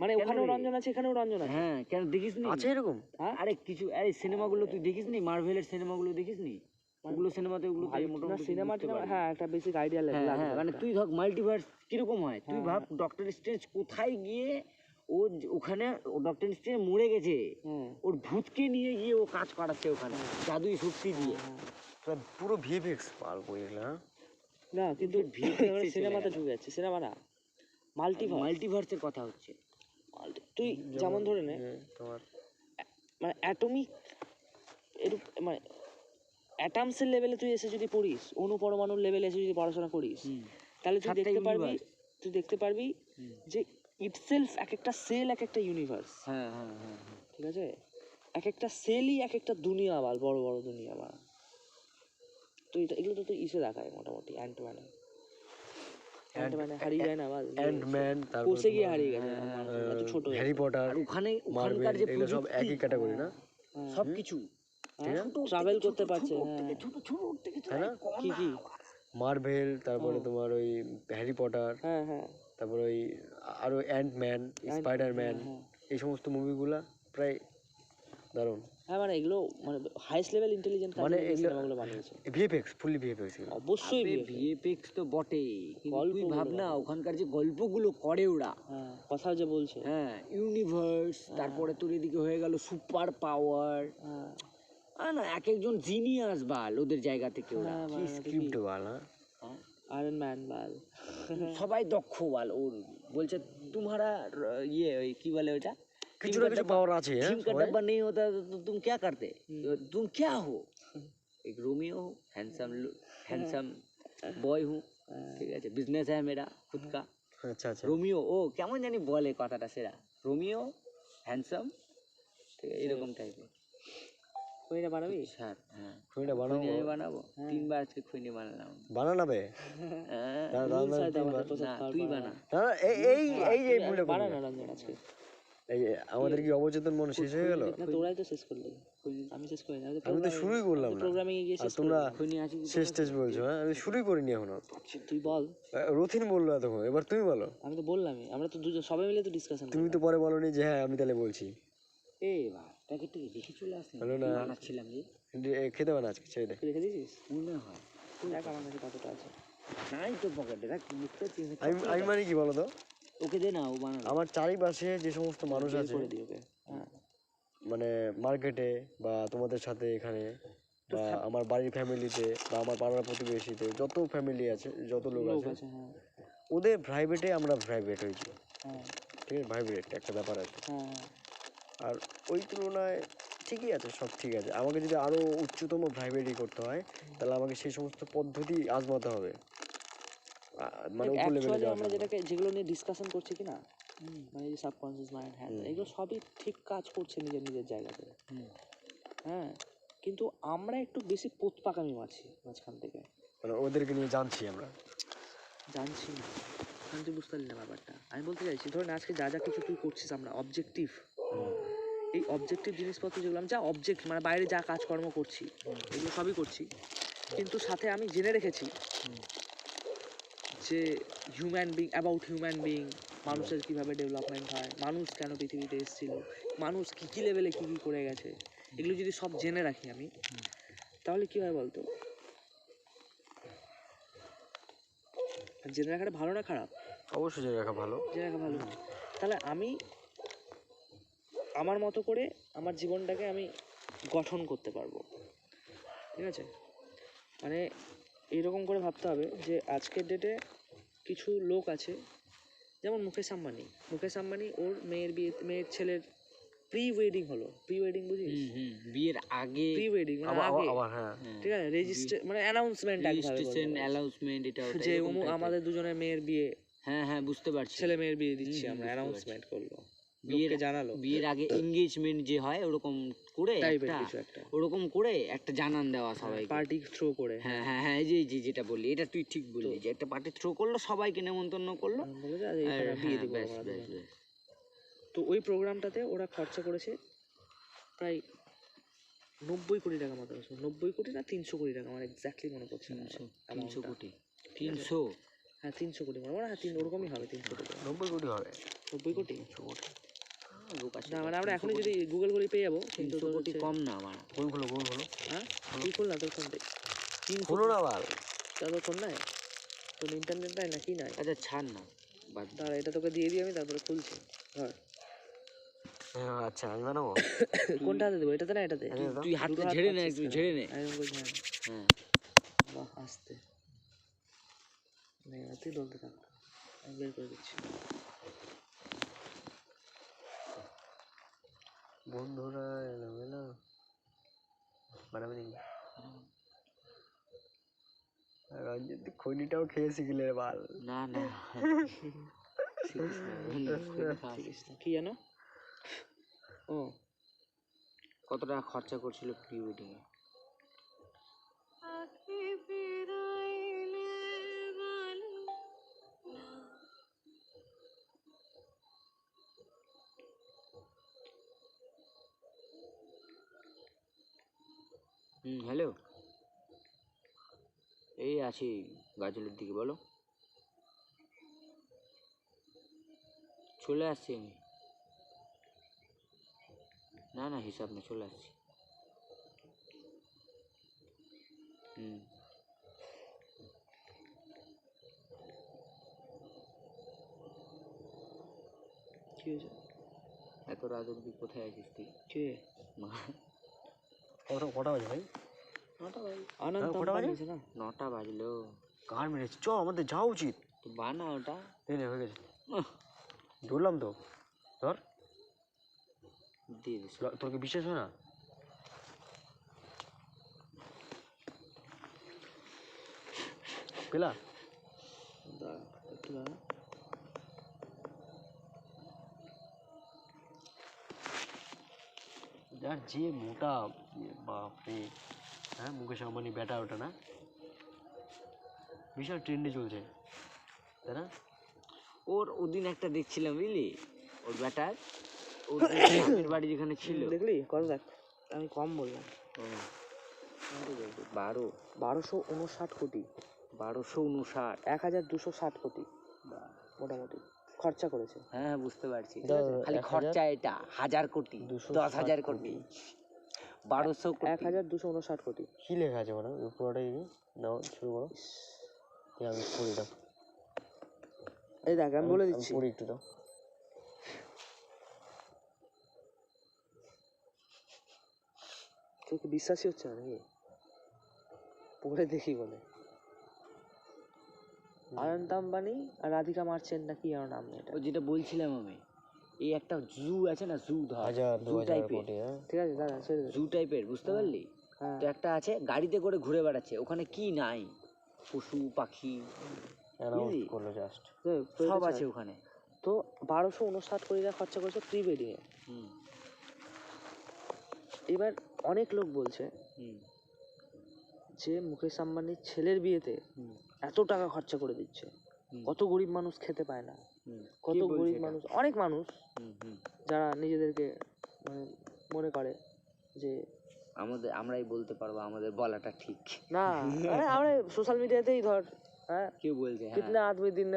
মানে ওখানেও রঞ্জন আছে, এখানেও রঞ্জন আছে।
হ্যাঁ, কেন দেখিস নি?
আছে এরকম।
আরে কিছু আরে সিনেমাগুলো তুই দেখিস নি? মার্ভেলের সিনেমাগুলো দেখিস নি? ওগুলো সিনেমাতে মোটামুটি
সিনেমা, হ্যাঁ, একটা বেসিক আইডিয়া লাগে।
হ্যাঁ, মানে তুই ধর মাল্টিভার্স কিরকম হয়, তুই ভাব ডক্টর স্ট্রেঞ্জ কোথায় গিয়ে ও ওখানে ডক্টর স্ট্রেঞ্জ মরে গেছে, ওর ভূতকে নিয়ে গিয়ে ও কাজ করাচ্ছে ওখানে জাদুই শক্তি দিয়ে।
পুরো ভিএফএক্স পাল কইলা
না, কিন্তু সিনেমাতে ঢুকে যাচ্ছে, সিনেমা না,
মাল্টিভার্সের কথা হচ্ছে।
তুই যেমন ধরে নে
তোমার
মানে অ্যাটমিক, মানে অ্যাটামসের লেভেলে তুই এসে যদি পড়িস, অনুপরমাণুর লেভেলে এসে যদি পড়াশোনা করিস, তাহলে তুই দেখতে পারবি যে ইটসেলফ এক একটা সেল এক একটা ইউনিভার্স।
হ্যাঁ হ্যাঁ হ্যাঁ,
ঠিক আছে, এক একটা সেলই এক একটা দুনিয়া, বাল বড় বড় দুনিয়া। বা তো এগুলো তো ইসে দেখায় মোটামুটি, অ্যান্টম্যানে হারিয়ে যায় না,
অ্যান্টম্যান, তারপর
কোষে গিয়ে হারিয়ে গেছে, এত ছোট।
হ্যারি পটার,
ওখানকার যে
এগুলো সব একই ক্যাটাগরি না?
সবকিছু
ট্রাভেল করতে পারছে,
ছোট ছোট থেকে
তাই না?
কি
মার্ভেল, তারপরে তোমার ওই হ্যারি পটার, তারপর ওই আরো অ্যান্টম্যান, স্পাইডারম্যান, এই সমস্ত মুভিগুলা প্রায় দারুণ।
হ্যাঁ, মানে এগুলো মানে হাইস্ট লেভেল ইন্টেলিজেন্ট
মানে
সিনেমাগুলো বানিয়েছে।
VFX, fully VFX.
অবশ্যই
ভিএফএক্স তো বটেই, কিন্তু তুই ভাব না ওখানকার যে গল্পগুলো করে ওরা,
কথা যে বলছে,
হ্যাঁ, ইউনিভার্স, তারপরে তোর এদিকে হয়ে গেল সুপার পাওয়ার, না এক একজন জিনিয়াস বাল ওদের জায়গা থেকে ওরা,
কি স্ক্রিপ্ট বাল,
আয়রন ম্যান বাল,
সবাই দক্ষ বাল। ওর বলছে तुम्हारा ये কি বলে ওটা,
কিছু না কিছু পাওয়ার আছে।
टीम का डब्बा नहीं होता तो तुम क्या करते, तुम क्या हो, एक रोमियो हो, हैंडसम बॉय हूँ, ঠিক আছে, বিজনেস है मेरा खुद का।
আচ্ছা আচ্ছা,
রোমিও, ও কেমন জানি বলে কথাটা, সেরা রোমিও হ্যান্ডসাম, ঠিক আছে, এরকম টাইপের।
খইনা বানাবি?
স্যার, হ্যাঁ,
খইনা বানাবো,
আমি বানাবো 3 বার আজকে খইনি বানালাম।
বানাবে
না, তুই বানা।
এই ভুলে
বানা না রঞ্জন আজকে।
এই আমাদের কি অবচেতন মন শেষ হয়ে গেল?
না, তোরাই তো শেষ করলি, আমি শেষ করিনি।
আমি তো শুরুই করলাম না,
প্রোগ্রামিং এ গিয়ে
আর তোমরা শেষ বলছো। হ্যাঁ, আমি শুরুই করিনি এখনো।
তুই বল।
রথিন বললো এতক্ষণ, এবার তুমি বলো।
আমি তো বললামই, আমরা তো দুজন সবাই মিলে তো ডিসকাশন।
তুমি তো পরে বলোনি যে হ্যাঁ আমি তাহলে বলছি।
এই বাবা প্যাকেটটা দেখে চলে আসলাম,
হলো না,
বানাচ্ছিলাম যে
খেতে হবে না আজকে, ছেড়ে দে।
রেখে দিয়েছিস
মনে হয়,
দেখ আমার কাছে কতটা আছে।
নাই তো পকেটে দেখ মুখটা চিনে
আমি মানে কি বলো তো,
ওকে দে না, ও বানাবে।
আমার চারিপাশে যে সমস্ত মানুষ
বের
আছে,
করে দিই ওকে। হ্যাঁ
মানে মার্কেটে বা তোমাদের সাথে এখানে বা আমার বাড়ির ফ্যামিলিতে বা আমার পাড়ার প্রতিবেশীতে যত ফ্যামিলি আছে, যত লোক
লোক
আছে,
আছে, হ্যাঁ
ওদের প্রাইভেটে আমরা প্রাইভেট হয়েছি,
হ্যাঁ
ঠিক আছে, ভাইব্রেট একটা ব্যাপার আছে।
হ্যাঁ
আর ওই তুলনায় ঠিকই আছে, সব ঠিক আছে। আমাকে যদি আরও উচ্চতম প্রাইভেটই করতে হয়, তাহলে আমাকে সেই সমস্ত পদ্ধতি আজমাতে হবে, মানে উপর লেভেলে
অ্যাকচুয়ালি
যাওয়ার
আমরা
জন্য।
যেগুলো নিয়ে ডিসকাশন করছি কি না, মানে এই সাবকনসিয়াস মাইন্ড, হ্যাঁ এগুলো সবই ঠিক কাজ করছে নিজের নিজের জায়গাতে। হ্যাঁ কিন্তু আমরা একটু বেশি পোতপাকামি মারছি মাঝখান থেকে,
মানে ওদেরকে নিয়ে জানছি আমরা।
জানছি না, আমি তুই বুঝতে পারলি না ব্যাপারটা। আমি বলতে চাইছি ধরেন আজকে যা যা কিছু তুই করছিস, আমরা অবজেক্টিভ, এই অবজেক্টিভ জিনিসপত্র যেগুলো আমি যা অবজেক্ট মানে বাইরে যা কাজকর্ম করছি এগুলো সবই করছি, কিন্তু সাথে আমি জেনে রেখেছি যে human being, about human being, মানুষের কীভাবে ডেভেলপমেন্ট হয়, মানুষ কেন পৃথিবীতে এসেছিল, মানুষ কী কী লেভেলে কী কী করে গেছে, এগুলো যদি সব জেনে রাখি আমি, তাহলে কী হয় বলতো? জেনে রাখাটা ভালো না খারাপ?
অবশ্যই জেনে রাখা ভালো।
জেনে রাখা ভালো। তাহলে আমি আমার মতো করে আমার জীবনটাকে আমি গঠন করতে পারবো, ঠিক আছে? মানে এইরকম করে ভাবতে হবে যে আজকের ডেটে কিছু লোক আছে, যেমন মুকেশ আম্বানি ওর মেয়ের ছেলের প্রি ওয়েডিং হলো, প্রি ওয়েডিং বুঝিস?
বিয়ের আগে,
প্রি ওয়েডিং মানে
আবার
আগে,
আবার হ্যাঁ,
ঠিক আছে, রেজিস্ট্রে মানে অ্যানাউন্সমেন্ট
রেজিস্ট্রেশন অ্যানাউন্সমেন্ট, এটা ওটা
যে
এরকম type এর।
আমাদের দুজনের মেয়ের বিয়ে,
হ্যাঁ হ্যাঁ বুঝতে পারছি।
ছেলে মেয়ের বিয়ে দিচ্ছি
হুম,
আমরা,
বুঝতে
অ্যানাউন্সমেন্ট করলো,
বিয়ের
লোককে জানালো,
বিয়ের আগে এনগেজমেন্ট যে হয় ওরকম করে
টাইপের
একটা,
কিছু একটা
ওরকম করে একটা জানান দেওয়া সবাইকে।
পার্টি থ্রো করে,
হ্যাঁ হ্যাঁ হ্যাঁ, এই যে যেটা বললি এটা তুই ঠিক বললি, যে একটা পার্টি থ্রো করলো, সবাইকে নেমন্তন্ন করলো,
বলে যে আজ
আর
এখানে বিয়ে
হ্যাঁ,
দেবো
ব্যাস
আমরা
ব্যাস
দুজনে।
ব্যাস।
তো ওই প্রোগ্রামটাতে ওরা খরচা করেছে প্রায় 90 কোটি টাকা মতো, 90 কোটি না 300 কোটি টাকা, আমার এক্স্যাক্টলি মনে পড়ছে না
300
amount-টা।
কোটি 300
হ্যাঁ 300 কোটি মনে হয়, হ্যাঁ ওরকমই হবে 300 কোটি,
90 কোটি হবে।
90 কোটি
লোক আছে।
না, মানে আমরা এখনই যদি গুগল করে পেয়ে যাবো, কিন্তু
300
তোর
কোটি
হচ্ছে-
কম না আমার।
কোন হলো কোন হলো?
হ্যাঁ তুই খুল না তোর ফোন থেকে, 300
হলো না বাল।
তোর ফোন নাই, তোর ইন্টারনেট নাই না কি নাই?
আচ্ছা ছাড় না, বাদ দে।
দাঁড়া এটা তোকে দিয়ে দিই আমি, তারপরে খুলছি। ধর
হ্যাঁ, আচ্ছা আমি বানাবো।
কোনটা হাতে দেবো, এটাতে না এটাতে?
তুই হাতে
দুটো হাত
ঝেড়ে নে,
পাচ্ছিস
একটু
কেন?
ঝেড়ে নে।
এরকম করে ঝেড়ে নে।
হ্যাঁ
বাহ আস্তে নে, তুই বলতে থাক, আমি বের করে দিচ্ছি।
বন্ধুরা এলোমেলো বানাবে নাকি? রঞ্জিত খৈনিটাও খেয়ে শিখলে বাল।
না না শিখিস না,
শিখিস না। কি জানো? ও
কত টাকা খরচা করছিল প্রি ওয়েডিং এ? হ্যালো, এই আছি গাজলের দিকে, বলো। চলে আসছি আমি, না না হিসাব না, চলে আসছি।
কি হয়েছে?
এত রাত অব্দি কোথায় আছিস তুই?
কে?
কটা বাজে ভাই?
আনন্দ
কটা বাজে?
না
9টা বাজলো।
কার মেরেছি? চ আমাদের যাওয়া উচিত।
তো বানা ওটা।
এই নে হয়ে গেছে, ধরলাম তো, ধর।
দিয়ে দিস।
তোর কি বিশ্বাস হয় না? পেলা?
দাঁড়া একটু দাঁড়া।
যার যে মোটা, বাপরে। হ্যাঁ মুকেশ আম্বানি ব্যাটা ওটা না, বিশাল ট্রেন্ডে চলছে, তাই না?
ওর ওদিন একটা দেখছিলাম বুঝলি, ওর ব্যাটার, ওর গ্রামের বাড়ি যেখানে ছিল।
দেখলি কত? দেখ আমি কম বললাম, 1259 কোটি,
1259।
1260 কোটি মোটামুটি খরচা করেছে।
হ্যাঁ হ্যাঁ বুঝতে পারছি,
দাও,
খালি
1000
খরচা এটা 1000 কোটি, 10,000 কোটি, 1200 কোটি।
1259 কোটি।
কি লেখা আছে ওরা পুরোটাই? নাও শুরু করো। আমি করি দাও,
এই দেখ আমি বলে দিচ্ছি,
করি একটু দাও।
তোকে বিশ্বাসই হচ্ছে না নাকি? পরে দেখি বলে অনন্ত আম্বানি আর রাধিকা মার্চেন্ট নাকি আর নাম নেই,
ও যেটা বলছিলাম আমি, এই একটা জু আছে না, জু ধর,
1000-2000
টাইপের,
কোটি। হ্যাঁ
ঠিক আছে দাদা ছেড়ে দে।
জু টাইপের, বুঝতে পারলি?
হ্যাঁ
তো একটা আছে গাড়িতে করে ঘুরে বেড়াচ্ছে, ওখানে কি নাই, পশু পাখি
অ্যানাউন্স
বুঝলি?
করলো জাস্ট।
সব আছে ওখানে।
তো 1259 কোটি টাকা খরচা করেছে প্রি ওয়েডিং এ।
হুম
এবার অনেক লোক বলছে
হুম
যে মুকেশ আম্বানির ছেলের বিয়েতে
হুম
এত টাকা খরচা করে দিচ্ছে,
হুম।
কত গরিব মানুষ খেতে পায় না,
হুম।
কত
কে বলছে
গরিব
এটা?
মানুষ, অনেক মানুষ
হুম হুম।
যারা নিজেদেরকে মানে মনে করে যে
আমরাই বলতে পারবো আমাদের বলাটা ঠিক।
না, আরে আমরা সোশ্যাল মিডিয়াতেই ধর, হ্যাঁ
কেউ বলছে, হ্যাঁ।
कितने आदमी दिन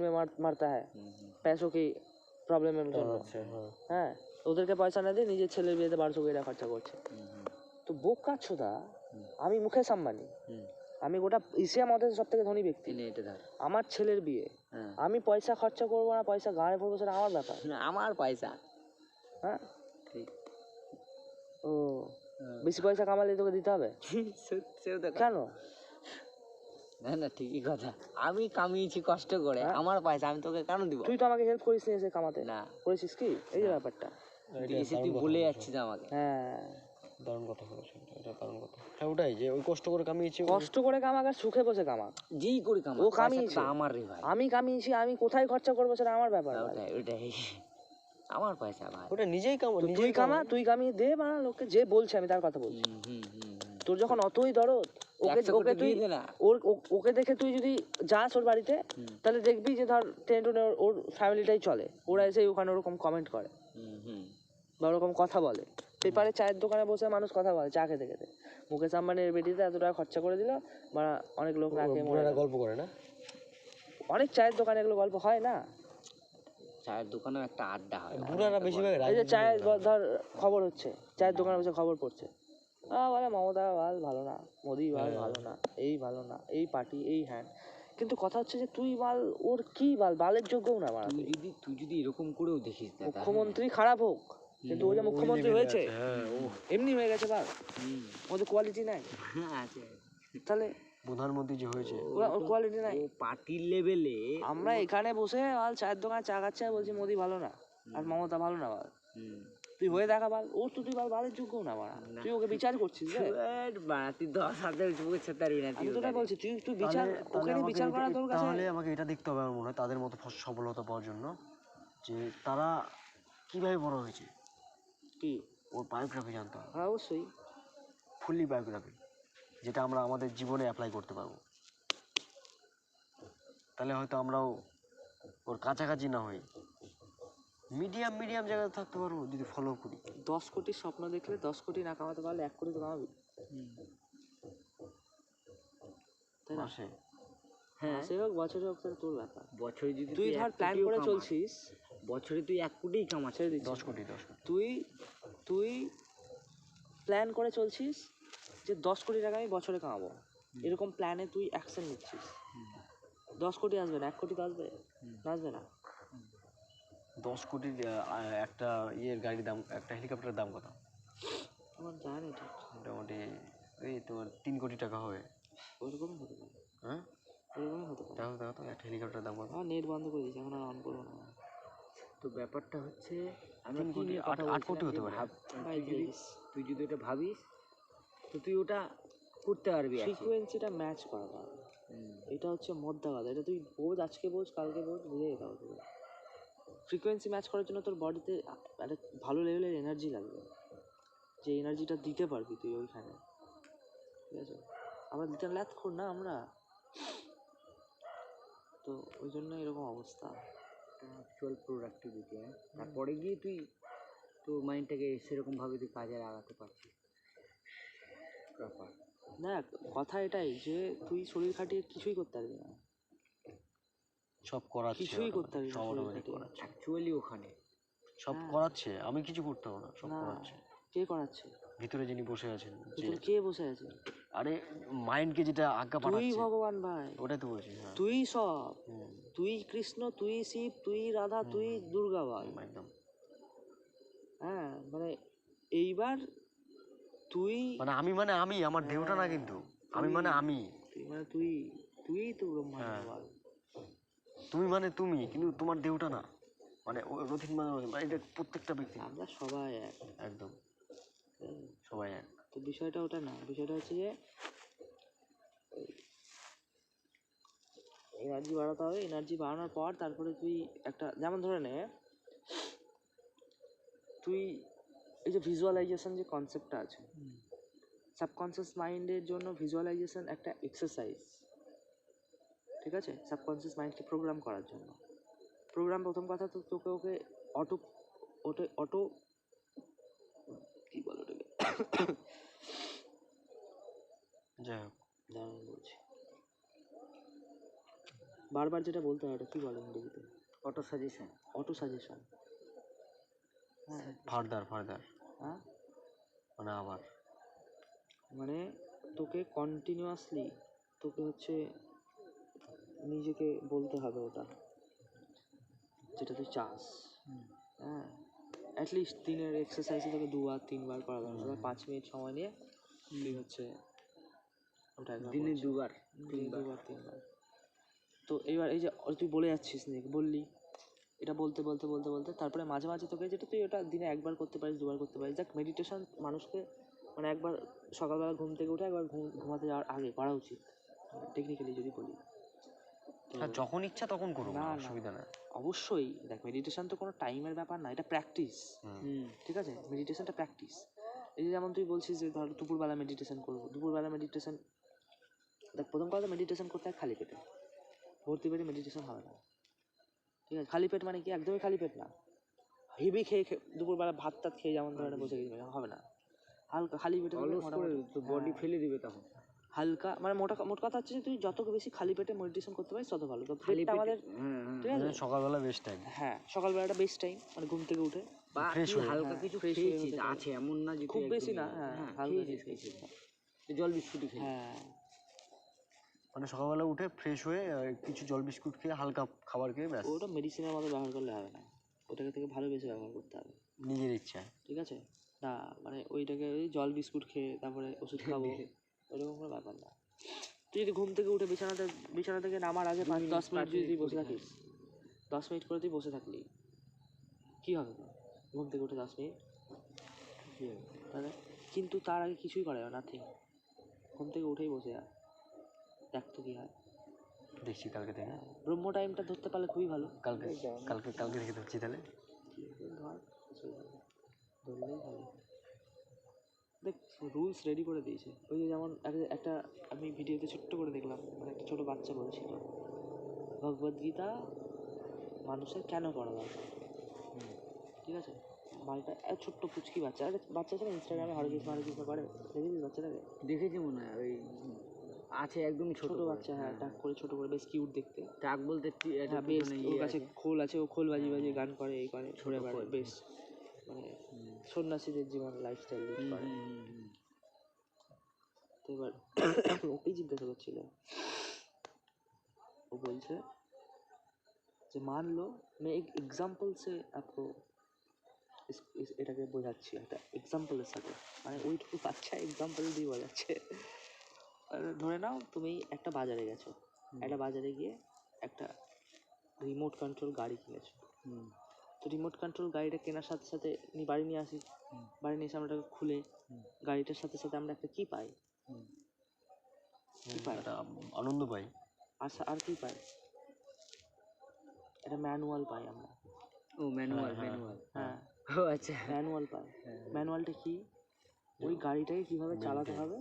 में मरता है पैसों की প্রবলেমের জন্য,
আচ্ছা, হ্যাঁ।
হ্যাঁ ওদেরকে পয়সা না দিয়ে নিজের ছেলের বিয়েতে 1200 কোটি টাকা খরচা করছে। তো বোকা ছোদা, আমি মুকেশ আম্বানি, আমি গোটা এশিয়া মহাদেশের সব থেকে ধনী ব্যক্তি,
এটা ধর,
আমার ছেলের বিয়ে,
হ্যাঁ।
আমি পয়সা খরচা করবো না, পয়সা গাড়ে পড়বো, সেটা আমার ব্যাপার।
আমার পয়সা,
হ্যাঁ
ঠিক।
ও বেশি পয়সা কামালে তোকে দিতে হবে কেন?
না না, ঠিকই কথা, আমি কামিয়েছি কষ্ট করে, আমার পয়সা আমি তোকে কেন দিব?
তুই তো আমাকে হেল্প করিস নি এসে কামাতে,
না,
করেছিস কি? এই যে ব্যাপারটা,
এসে তুই বলে যাচ্ছিস আমাকে।
হ্যাঁ
দারুণ কথা বলেছেন, এটা দারুণ কথা। হ্যাঁ ওটাই, যে ওই কষ্ট করে কামিয়েছে,
কষ্ট করে কামাক আর সুখে বসে কামাক,
যেই করে কামা,
ও কামিয়েছে,
আমার রে ভাই,
আমি কামিয়েছি, আমি কোথায় খরচা করবো সেটা আমার ব্যাপার ভাই।
ওটাই ওটাই আমার পয়সা ভাই।
ওটা নিজেই
তো তুই কামা, তুই কামিয়ে দে বানা লোককে, যে বলছে আমি তার কথা বলছি। তোর যখন অতই দরদ, ওকে ওকে তুই ওকে দেখে তুই যদি যাস ওর বাড়িতে, তাহলে দেখবি যে ধর টেনে ওর ফ্যামিলিটাই চলে, ওরা এসে ওখানে ওরকম কমেন্ট করে বা ওরকম কথা বলে, পেপারে চায়ের দোকানে বসে মানুষ কথা বলে চা খেতে খেতে, মুকেশ আম্বানির বেটিতে এত টাকা খরচা করে দিল, বা অনেক লোক না খেয়ে মরে গেল।
গল্প করে না,
অনেক চায়ের দোকানে এগুলো গল্প হয় না,
চায়ের দোকানেও একটা আড্ডা হয়,
বুড়ারা বেশিরভাগ
এই যে চায়ের ধর খবর হচ্ছে, চায়ের দোকানে বসে খবর পড়ছে, বলে মমতা ভালো না, মোদি ভালো না, এই ভালো না, এই পার্টি, এই হ্যান। কিন্তু কথা হচ্ছে যে তুই ওর কি বালের যোগ্যও না মারা।
তুই যদি এরকম করেও দেখিস,
মুখ্যমন্ত্রী খারাপ হোক, কিন্তু ও যে মুখ্যমন্ত্রী হয়েছে এমনি হয়ে গেছে, ওদের কোয়ালিটি নাই, তাহলে
প্রধানমন্ত্রী যে হয়েছে
ওর কোয়ালিটি নাই।
পার্টির লেভেলে
আমরা এখানে বসে চায়ের দোকানে চা খাচ্ছে আর বলছি মোদি ভালো না আর মমতা ভালো না, তুই হয়ে দেখা ও তো তুই বালের যোগ্য না মারা, তুই ওকে বিচার করছিস রে,
তুই 10,000 চোখে ছেড়ে পারবি না।
আমি তোটা বলছি, তুই বিচার, ওকে নিয়ে বিচার করা তোর কাছে।
তাহলে আমাকে এটা দেখতে হবে আমার মনে হয়, তাদের মতো সফলতা পাওয়ার জন্য, যে তারা কিভাবে বড় হয়েছে,
কি
ওর বায়োগ্রাফি জানতে হবে।
হ্যাঁ অবশ্যই,
ফুললি বায়োগ্রাফি, যেটা আমরা আমাদের জীবনে অ্যাপ্লাই করতে পারবো, তাহলে হয়তো আমরাও ওর কাছাকাছি না হই, মিডিয়াম জায়গায় থাকতে পারবো যদি ফলো করি।
10 কোটির স্বপ্ন দেখলে 10 কোটি না কামাতে পারলে 1 কোটি তো কামাবি, তাই না? হ্যাঁ সে হোক বছরে হোক, তোর ব্যাপার।
বছরে যদি
তুই ধর প্ল্যান করে চলছিস,
বছরে তুই 1 কোটি কামা,
ছেড়ে দিচ্ছিস
10 কোটি।
তুই প্ল্যান করে চলছিস যে 10 কোটি টাকা আমি বছরে কামাবো, এরকম প্ল্যানে তুই অ্যাকশন নিচ্ছিস, 10 কোটি আসবে না, 1 কোটি তো আসবে, আসবে না।
10 কোটির একটা গাড়ির দাম, একটা হেলিকপ্টারের দাম কত?
আমার জানি ঠিক,
মোটামুটি ওই তোমার 3 কোটি টাকা হবে।
ওরকমই হতে পারে,
হ্যাঁ
ওরকমই হতে পারে।
দেখো তো একটা হেলিকপ্টারের দাম কত?
নেট বন্ধ করে দিয়েছি, এখন আর অন করবো না।
তো ব্যাপারটা হচ্ছে আমরা
3 কোটি, 8 কোটি হতে পারে।
তুই যদি এটা ভাবিস তো তুই ওটা করতে পারবি।
ফ্রিকোয়েন্সিটা ম্যাচ করা যায়, এটা হচ্ছে মোদ্দা কথা। এটা তুই বোঝ, আজকে বোঝ, কালকে বোঝ, বুঝে যেতে হবে। ফ্রিকোয়েন্সি ম্যাচ করার জন্য তোর বডিতে একটা ভালো লেভেলের এনার্জি লাগবে, যে এনার্জিটা দিতে পারবি তুই ওইখানে, ঠিক আছে? আমরা দিতে ল্যাথখোর না আমরা, তো ওই জন্য এরকম অবস্থা।
অ্যাকচুয়াল প্রোডাক্টিভিটি, তারপরে গিয়ে তুই তোর মাইন্ডটাকে সেরকমভাবে তুই কাজে লাগাতে পারছিস।
দেখ কথা এটাই যে তুই শরীর খাটিয়ে কিছুই করতে পারবি না,
সব করাচ্ছে,
কিছুই করতে পারবি না
সব
শরীর
অটোমেটিক
খাটিয়ে।
করাচ্ছে,
অ্যাকচুয়ালি ওখানে
সব করাচ্ছে, আমি কিছু করতে হবে না, সব
না,
করাচ্ছে।
কে করাচ্ছে?
ভিতরে যিনি বসে আছেন, যে
ভিতরে কে বসে আছে?
আরে মাইন্ডকে যেটা আজ্ঞা
তুই
পাঠাচ্ছে
ভগবান ভাই,
ওটাই তো বলছি। হ্যাঁ
তুই সব,
হুম,
তুই কৃষ্ণ, তুই শিব, তুই রাধা, তুই দুর্গা ভাই।
একদম।
হ্যাঁ মানে এইবার তুই
মানে আমি মানে আমি, আমার দেহটা না কিন্তু, আমি মানে আমি,
তুই মানে তুই, তুই তো ব্রহ্মাণ্ড
হ্যাঁ।
বল।
তুমি মানে তুমি, কিন্তু তোমার দেহটা না। মানে রথিন মানে রথিন, মানে এটা প্রত্যেকটা ব্যক্তি
আমরা সবাই এক।
একদম সবাই এক।
তো বিষয়টা ওটা না, বিষয়টা হচ্ছে যে এনার্জি বাড়াতে হবে, এনার্জি বাড়ানোর পর তারপরে তুই একটা, যেমন ধরে নে তুই এই যে ভিজুয়ালাইজেশন যে কনসেপ্টটা আছে, সাবকনসিয়াস মাইন্ডের জন্য ভিজুয়ালাইজেশন একটা এক্সারসাইজ, ঠিক আছে? সাবকনসিয়াস মাইন্ডকে প্রোগ্রাম করার জন্য। প্রোগ্রাম প্রথম কথা তো তোকে ওকে অটো অটো অটো কী বলো ওটাকে,
যাই হোক,
দাঁড়ান বলছি, বারবার যেটা বলতে হয় ওটা কী বলে ইংরেজিতে?
Auto suggestion.
Auto suggestion. হ্যাঁ
ফার্দার ফার্দার,
হ্যাঁ,
মানে আবার
মানে তোকে কন্টিনিউয়াসলি তোকে হচ্ছে নিজেকে বলতে হবে ওটা যেটা তুই চাস। হ্যাঁ, অ্যাটলিস্ট দিনের এক্সারসাইজে তোকে 2-3 বার করা দরকার। 5 মিনিট সময় নিয়ে তুই হচ্ছে ওটা একবার
দিনে
করছিস।
2বার,
দিনে 2-3 বার। তো এইবার এই যে তুই বলে যাচ্ছিস নাকি বললি, এটা বলতে বলতে বলতে বলতে তারপরে মাঝে মাঝে তোকে যেটা তুই ওটা দিনে 1বার করতে পারিস, 2বার করতে পারিস। দেখ মেডিটেশন মানুষকে মানে একবার সকালবেলা ঘুম থেকে উঠে একবার ঘুমাতে যাওয়ার আগে করা উচিত, টেকনিক্যালি যদি বলি।
হ্যাঁ, যখন ইচ্ছা তখন করুন,
না, না।
অসুবিধা নেই।
অবশ্যই দেখ, মেডিটেশন তো কোনো টাইমের ব্যাপার না, এটা প্র্যাকটিস।
হুম,
ঠিক আছে, মেডিটেশনটা প্র্যাকটিস। এই যে যেমন তুই বলছিস যে ধর দুপুরবেলা মেডিটেশন করবো, দুপুরবেলা মেডিটেশন, দেখ প্রথম কথা মেডিটেশন করতে হয় খালি পেটে, ভর্তি পেটে মেডিটেশন হবে না। ঠিক আছে, খালি পেট মানে কি, একদমই খালি পেট না, হেভি খেয়ে দুপুরবেলা ভাত টাত খেয়ে যেমন ধরনের বসে গেছি হবে না, হালকা খালি পেটে
বডি ফেলে দিবে তখন।
হালকা মানে মোট কথা হচ্ছে যে তুই যত বেশি খালি পেটে মেডিটেশন করতে পারিস তত ভালো। তো পেটটা আমাদের, ঠিক আছে,
সকালবেলা বেস্ট টাইম।
হ্যাঁ সকালবেলাটা বেস্ট টাইম, মানে ঘুম থেকে উঠে
বা
ফ্রেশ
তুই
হয়ে,
হালকা কিছু
ফ্রেশ হয়ে
খেয়েছিস,
হতে পারে।
আছে এমন না যে
খুব
তুই
বেশি না,
একদমই-
হ্যাঁ
হালকা
খেয়েছিস,
কিছু জল বিস্কুটই খেয়ে।
হ্যাঁ
মানে সকালবেলা উঠে ফ্রেশ হয়ে কিছু জল বিস্কুট খেয়ে হালকা খাবার খেয়ে ব্যাস,
ওটা মেডিসিনের মতো ব্যবহার করলে হবে না, ওটাকে থেকে ভালোবেসে ব্যবহার করতে হবে।
নিজের ইচ্ছা।
ঠিক আছে, না মানে ওইটাকে ওই জল বিস্কুট খেয়ে তারপরে ওষুধ খাবো ওরকম কোনো ব্যাপার না। তুই যদি ঘুম থেকে উঠে বিছানা থেকে নামার আগে 5-10 মিনিট যদি তুই বসে থাকিস, 10 মিনিট করে তুই বসে থাকলি, কী হবে তোর? ঘুম থেকে উঠে 10 মিনিট তাহলে, কিন্তু তার আগে কিছুই করে না, নাথিং, ঘুম থেকে উঠেই বসে যা, দেখ তো কী হয়।
দেখছি কালকে থেকে,
ব্রহ্ম টাইমটা ধরতে পারলে খুবই ভালো।
কালকে কালকে কালকে থেকে ধরছি তাহলে।
ধরলেই ভালো। দেখ রুলস রেডি করে দিয়েছে, ওই যে যেমন একটা আমি ভিডিওতে ছোট্ট করে দেখলাম, মানে একটা ছোটো বাচ্চা বলছিল ভগবদ্গীতা মানুষের কেন পড়া দরকার। ঠিক আছে, মালটা ছোট্ট পুচকি বাচ্চা, আরে বাচ্চা ছিল ইনস্টাগ্রামে হরে কৃষ্ণ করে, দেখেছিস বাচ্চাটাকে?
দেখেছি মনে হয়, ওই আছে একদম
ছোট বাচ্চা, হ্যাঁ টাক করে ছোট করে, বেশ কিউট দেখতে।
টাক বলতে
হ্যাঁ বেশ, ওর কাছে খোল আছে, ও খোল বাজিয়ে বাজিয়ে গান করে, এই করে ছড়ে বেড়ায়, বেশ মানে সন্ন্যাসীদের জীবন লাইফস্টাইল লিড করে। তো এবার ওকেই জিজ্ঞাসা করছিল, ও বলছে যে मान लो मैं एक एग्जाम्पल से आपको এটাকে বোঝাচ্ছি একটা এক্সাম্পলের সাথে, মানে ওইটুকু বাচ্চা এক্সাম্পল দিয়ে বোঝাচ্ছে। ধরে নাও তুমি একটা বাজারে গেছো, একটা বাজারে গিয়ে একটা রিমোট কন্ট্রোল গাড়ি কিনেছো। তো রিমোট কন্ট্রোল গাড়িটা কেনার সাথে সাথে বাড়ি নিয়ে আসি, বাড়ি নিয়ে এসে আমরা ওটাকে খুলে গাড়িটার সাথে সাথে আমরা একটা কী পাই, কী পাই,
একটা আনন্দ পাই।
আর কী পাই, একটা ম্যানুয়াল পাই আমরা।
ও ম্যানুয়াল,
হ্যাঁ
ও আচ্ছা,
ম্যানুয়াল পাই। ম্যানুয়ালটা কি, ওই গাড়িটাকে কিভাবে চালাতে হবে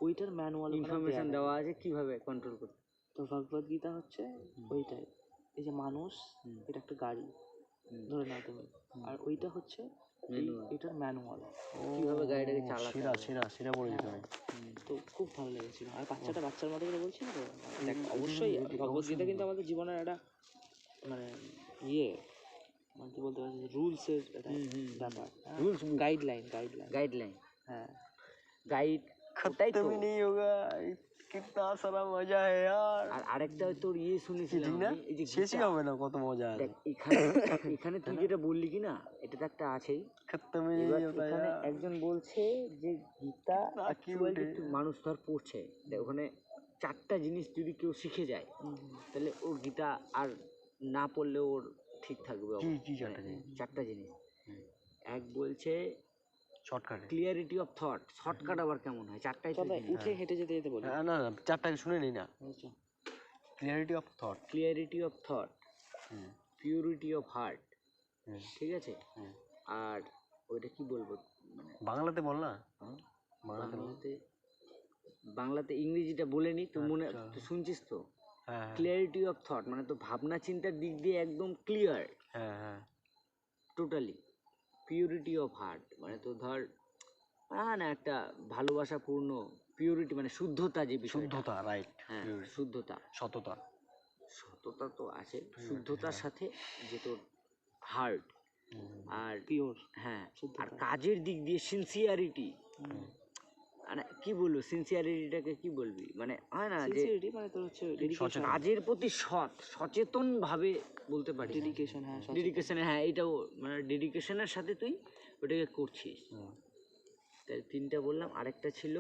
ওইটার ম্যানুয়াল
ইনফরমেশন দেওয়া আছে কিভাবে কন্ট্রোল করতে।
তো ভগবদ্গীতা হচ্ছে ওইটাই, এই যে মানুষ এটা একটা গাড়ি ধরে নাও তুমি, আর ওইটা হচ্ছে এটার ম্যানুয়াল,
কিভাবে গাড়িটাকে চালাতে
সেরা সেরা সেরা বলেছি তুমি।
তো খুব ভালো লেগেছিল। আর বাচ্চাটা বাচ্চার মতো করে বলছিল তো, দেখ অবশ্যই ভগবদ্গীতা কিন্তু আমাদের জীবনের একটা মানে ইয়ে, মানে কি বলতে পারছি, রুলসের একটা ব্যাপার, রুলস গাইডলাইন,
গাইডলাইন,
হ্যাঁ
গাইড ওটাই তো।
खत्म ही नहीं होगा कितना सारा मजा है यार
আর আরেকটা তোর শুনেছিলাম
ঠিক না
আমি, এই যে
শেষই হবে না কত মজা আছে
দেখ এখানে এখানে তুই যেটা বললি কি না, এটা তো একটা আছেই।
खत्म ही
এবার
नहीं होता
এখানে
यार
একজন বলছে যে গীতা
না,
actually
cute
একটু মানুষ ধর পড়ছে, দেখ ওখানে 4টা জিনিস যদি কেউ শিখে যায় তাহলে ও গীতা আর না পড়লে ওর ঠিক থাকবে
কি কি চারটা জিনিস
4টা জিনিস। এক বলছে
শর্টকাটে
ক্লিয়ারিটি অফ থট, শর্টকাট আবার কেমন হয়? 4টাই তো
উঠে হেঁটে যেতে যেতে বলি।
না না চারটাকে শুনে নিই না clarity of thought
clarity of thought, purity of heart, ঠিক আছে? আর ওইটা কি বলবো মানে
বাংলাতে বল না
বাংলাতে ইংরেজিটা বলে নি তো মনে, তুই শুনছিস তো?
হ্যাঁ
ক্লিয়ারিটি অফ থট মানে তো ভাবনা চিন্তার দিক দিয়ে একদম ক্লিয়ার
হ্যাঁ হ্যাঁ
টোটালি। পিউরিটি অফ হার্ট মানে তো ধর না একটা ভালোবাসাপূর্ণ পিউরিটি মানে শুদ্ধতা, যে বিষয়টা,
শুদ্ধতা রাইট
হ্যাঁ শুদ্ধতা,
সততা
সততা তো আছে, শুদ্ধতার সাথে যে তোর হার্ট আর
পিওর,
হ্যাঁ আর কাজের দিক দিয়ে সিনসিয়ারিটি, মানে কি বলবো সিনসিয়ারিটিটাকে কি বলবি মানে হয় না যে
সিনসিয়ারিটি মানে তোর হচ্ছে ডেডিকেশন,
কাজের প্রতি সচেতন ভাবে বলতে পারি,
ডেডিকেশন। হ্যাঁ
ডেডিকেশনে, হ্যাঁ এটাও মানে ডেডিকেশনের সাথে তুই ওটাকে করছিস। তাই 3টা বললাম। আরেকটা ছিল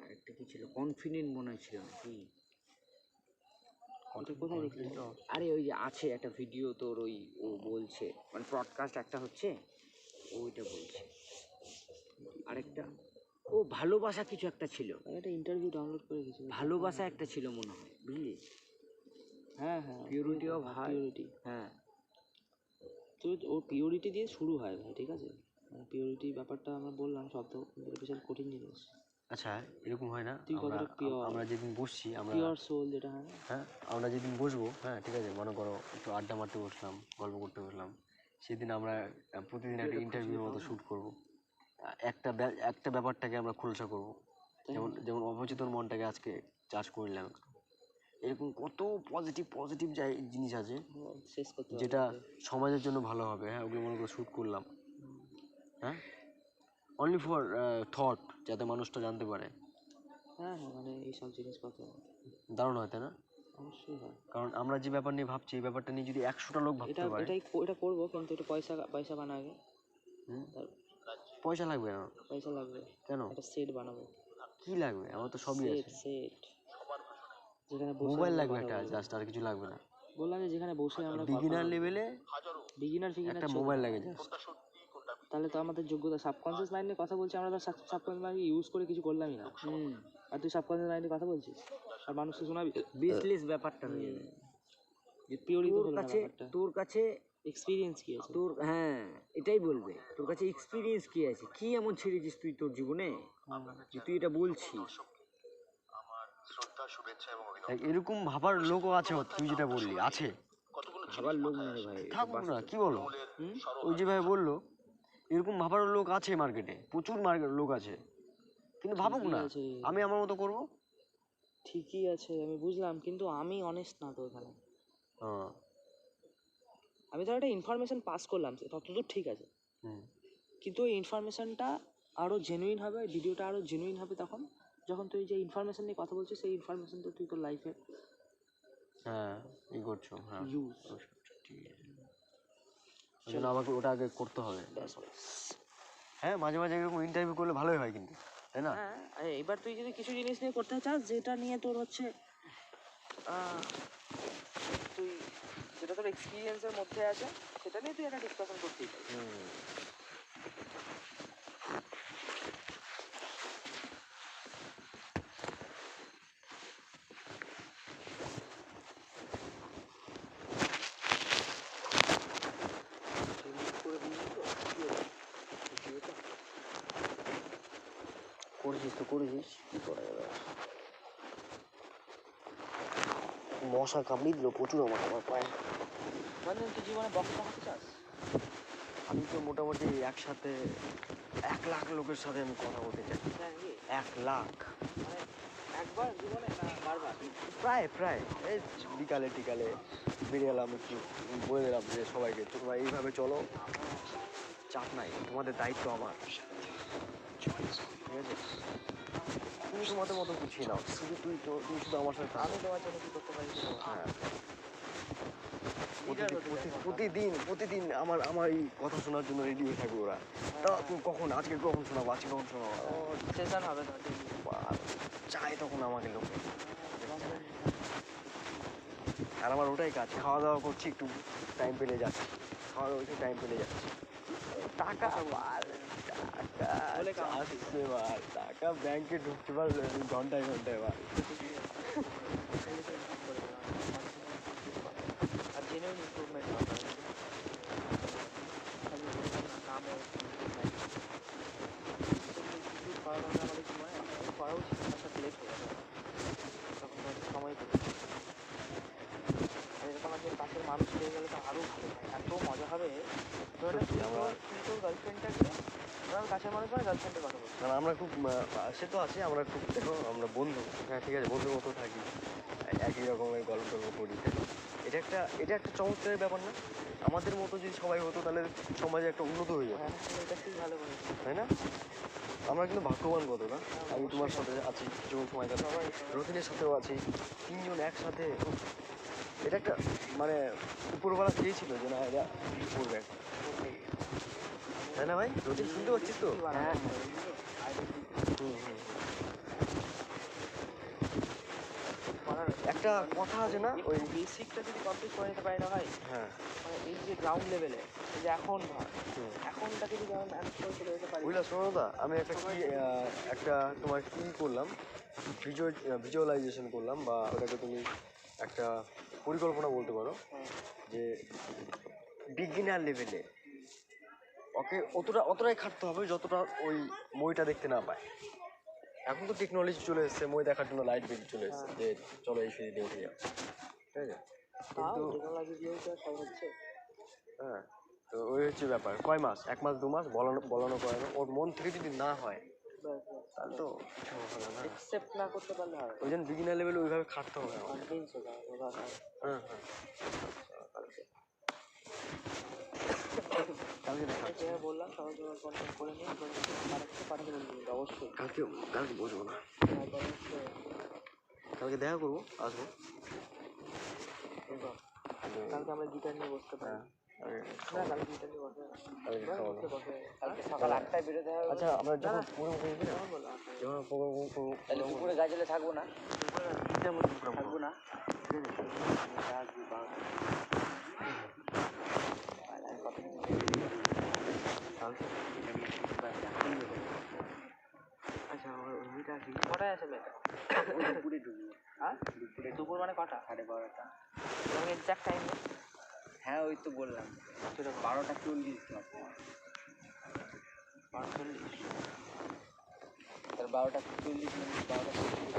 আরেকটা কি ছিল, কনফিডেন্ট মনে হচ্ছিল কি,
ওটা কোথায় দেখলি?
আরে ওই যে আছে একটা ভিডিও তোর, ওই ও বলছে মানে ব্রডকাস্ট একটা হচ্ছে, ওইটা বলছে। আরেকটা ও ভালোবাসা কিছু একটা ছিল,
একটা ইন্টারভিউ ডাউনলোড করে গেছি,
ভালোবাসা একটা ছিল মনে হয়, বুঝলি?
হ্যাঁ হ্যাঁ
পিউরিটি অফ হার্ট,
পিউরিটি।
হ্যাঁ
তো ও পিউরিটি দিয়ে শুরু হয় ভাই, ঠিক আছে? পিউরিটি ব্যাপারটা আমরা বললাম শব্দ, কিন্তু বিশাল কঠিন জিনিস।
আচ্ছা এরকম হয় না
তুই কতটা পিওর,
আমরা যেদিন বসছি আমরা
পিওর সোল যেটা হয় না,
হ্যাঁ আমরা যেদিন বসবো, হ্যাঁ ঠিক আছে, মনে করো একটু আড্ডা মারতে বসলাম, গল্প করতে বসলাম, সেদিন আমরা প্রতিদিন একটা ইন্টারভিউর মতো শ্যুট করবো, একটা ব্যাপারটাকে আমরা খোলসা করবো, যেমন যেমন অবচেতন মনটাকে আজকে চাষ করলাম, এরকম কত পজিটিভ জিনিস আছে
শেষ করতে হবে।
যেটা সমাজের জন্য ভালো হবে, হ্যাঁ ওগুলো মনে করে শ্যুট করলাম, হ্যাঁ অনলি ফর থট, যাতে মানুষটা জানতে পারে।
হ্যাঁ হ্যাঁ মানে এইসব জিনিসপত্র
দারুণ হয় তাই না?
অবশ্যই হয়।
কারণ আমরা যে ব্যাপার নিয়ে ভাবছি, এই ব্যাপারটা নিয়ে যদি 100টা লোক ভাবতে পারে,
এটা করবো, কিন্তু একটু পয়সা বানা আগে।
পয়সা লাগবে না,
পয়সা লাগবে
কেন?
একটা সেট বানাবো।
কি লাগবে? আমার তো সবই আছে।
সেট যেখানে বসে
মোবাইল লাগবে একটা, জাস্ট, আর কিছু লাগবে না।
বললাম যে যেখানে বসে আমরা
বিগিনার লেভেলে
বিগিনার
একটা মোবাইল লাগে জাস্ট।
তাহলে তো আমাদের যোগ্যতা, সাবকনসিয়াস মাইন্ডে কথা বলছি আমরা, তো সাবকনসিয়াস মাইন্ড ইউজ করে কিছু করলামই না। আর তুই সাবকনসিয়াস মাইন্ডে কথা বলছিস আর মানুষকে শোনাবি,
বিজনেস ব্যাপারটা হয়ে যাবে।
যে পিওরলি
তোর কাছে
এক্সপিরিয়েন্স কি আছে
তোর, হ্যাঁ এটাই বলবে, তোর কাছে এক্সপিরিয়েন্স কি আছে, কি এমন ছেড়েছিস তুই তোর জীবনে যে তুই এটা বলছিস।
এরকম ভাবার লোকও আছে, তুই যেটা বললি আছে,
ভাবার লোক না রে ভাই,
থাকুক না, কি বলো? ওই যেভাবে বললো, এরকম ভাবার লোক আছে মার্কেটে, প্রচুর লোক আছে, কিন্তু ভাবুক না, আমি আমার মতো করবো।
ঠিকই আছে, আমি বুঝলাম, কিন্তু আমি অনেস্ট না তো এখানে। আমি ধর একটা ইনফরমেশন পাস করলাম, ততদূর ঠিক আছে, কিন্তু ওই ইনফরমেশনটা আরও জেনুইন হবে, ভিডিওটা আরও জেনুইন হবে তখন যখন তুই যে ইনফরমেশন নিয়ে কথা বলছিস, সেই ইনফরমেশনটা তুই তোর লাইফে
ই করছো,
ইউজ।
ঠিক আছে, ওই জন্য আমাকে ওটা আগে করতে হবে। হ্যাঁ মাঝে মাঝে এরকম ইন্টারভিউ করলে ভালোই হয় কিন্তু, তাই না?
হ্যাঁ এবার তুই যদি কিছু জিনিস নিয়ে করতে চাস যেটা নিয়ে তোর হচ্ছে তুই যেটা তোর এক্সপিরিয়েন্সের মধ্যে আছে, সেটা নিয়ে তুই একটা ডিসকাশন করতেই পারিস।
করেছিস কি করা যাবে? মশা কামড়িয়ে দিল প্রচুর আমার পায়ে।
মানে তুই জীবনে বক্স দেখাতে চাস?
আমি তো মোটামুটি একসাথে 1 লাখ লোকের সাথে আমি কথা বলতে চাই। 1 লাখ
মানে একবার জীবনে না বারবার?
প্রায় এই বিকালে বেরিয়ে এলাম, একটু বলে দিলাম যে সবাইকে তোমরা এইভাবে চলো, চাপ নাই, তোমাদের দায়িত্ব আমার, ঠিক আছে? তুমি তোমাদের মতো গুছিয়ে নাও, শুধু তুমি শুধু আমার সাথে
আমি তোমার জন্য কি করতে পারি?
হ্যাঁ, প্রতিদিন আমার এই কথা শোনার জন্য রেডি হয়ে থাকবে ওরা। তা তুমি আজকে কখন শোনাবো?
ও সেশন হবে না,
চাই তখন আমাকে লোকে। আর আমার ওটাই কাজ, খাওয়া দাওয়া করছি, একটু টাইম পেলে যাচ্ছি, টাকা আসছে বার, টাকা ব্যাংকে ঢুকতে পারবে ঘন্টায় বার।
আর জেনেও ইমপ্রুভমেন্ট হবে নামে করা দরকার আমাদের সময় করা উচিত, আমার সাথে লেট হয়ে যাবে, তখন সময় পেয়ে এরকম আমাদের কাছের মানুষ পেয়ে গেলে তো আরও ভালো হয়, এত মজা হবে। ধরে কিন্তু গার্লফ্রেন্ডটাকে আমার কাছের মানুষ মানে গার্লফ্রেন্ডের কথা বলছি,
কারণ আমরা খুব সে তো আছে, আমরা খুব দেখো আমরা বন্ধু, হ্যাঁ ঠিক আছে, বন্ধুর মতো থাকি, একই রকমের গল্প করি। এটা একটা চমৎকারের ব্যাপার না? আমাদের মতো যদি সবাই হতো তাহলে সমাজে একটা উন্নত হয়ে যেত,
এটা খুব ভালো বলেছে,
তাই না? আমরা কিন্তু ভাগ্যবান কত না, আমি তোমার সাথে আছি কিছুক্ষণ সময় কাছে, রতিনের সাথেও আছি, তিনজন একসাথে। এটা একটা মানে উপরবেলা চেয়েছিল যে না এরা কিছু করবে, তাই না ভাই? রতিন শুনতে পাচ্ছিস তো?
হ্যাঁ
একটা কথা আছে না, ওই
বেসিকটা যদি কমপ্লিট করে নিতে পারি না ভাই,
হ্যাঁ
মানে এই যে গ্রাউন্ড লেভেলে এই যে এখনটাকে যদি আমি ম্যানেজ করে চলে যেতে পারি।
বুঝলা শোনোদা, আমি একটা তোমার কি করলাম, ভিজুয়ালাইজেশন করলাম, বা ওটাকে তুমি একটা পরিকল্পনা বলতে পারো, যে বিগিনার লেভেলে ওকে অতটাই খাটতে হবে যতটা ওই মইটা দেখতে না পায়। এখন তো টেকনোলজি চলে এসেছে, মই দেখার জন্য লাইট বিল চলে এসেছে, যে চলো এই সিঁড়ি দিয়ে উঠে যাও, ঠিক আছে? কিন্তু
টেকনোলজি দিয়েও তো সব হচ্ছে।
হ্যাঁ, তো ওই হচ্ছে ব্যাপার। কয় মাস, 1 মাস 2 মাস বলানো করানো, ওর মন থেকে যদি না হয় তাহলে তো কিছু হবে না।
অ্যাকসেপ্ট না করতে পারলে হবে,
ওই জন্য বিগিনার লেভেলে ওইভাবে খাটতে হবে আমার।
কনভিন্স হতে হবে।
হ্যাঁ হ্যাঁ, কালকে দেখা
বললাম সবাই কন্ট্যাক্ট করে নিয়ে পাঠাতে বলবি অবশ্যই।
কালকে বসবো না, কালকে দেখা করবো, আসবো।
কালকে আমরা গিটার নিয়ে বসতে পারি। কালকে গিটার নিয়ে বসে কালকে সকাল 8টায় বেরোতে হবে।
আচ্ছা, আমরা যখন
দুপুরে গাজলে থাকবো না,
থাকবো না। আচ্ছা, ওইটা আছে কটায় আছে মেয়েটা?
দুপুরে ঢুকবো।
হ্যাঁ দুপুর মানে কটা?
12:30।
তোমাকে এক্সাক্ট টাইম?
হ্যাঁ ওই তো বললাম 12:40। 12:40 12:40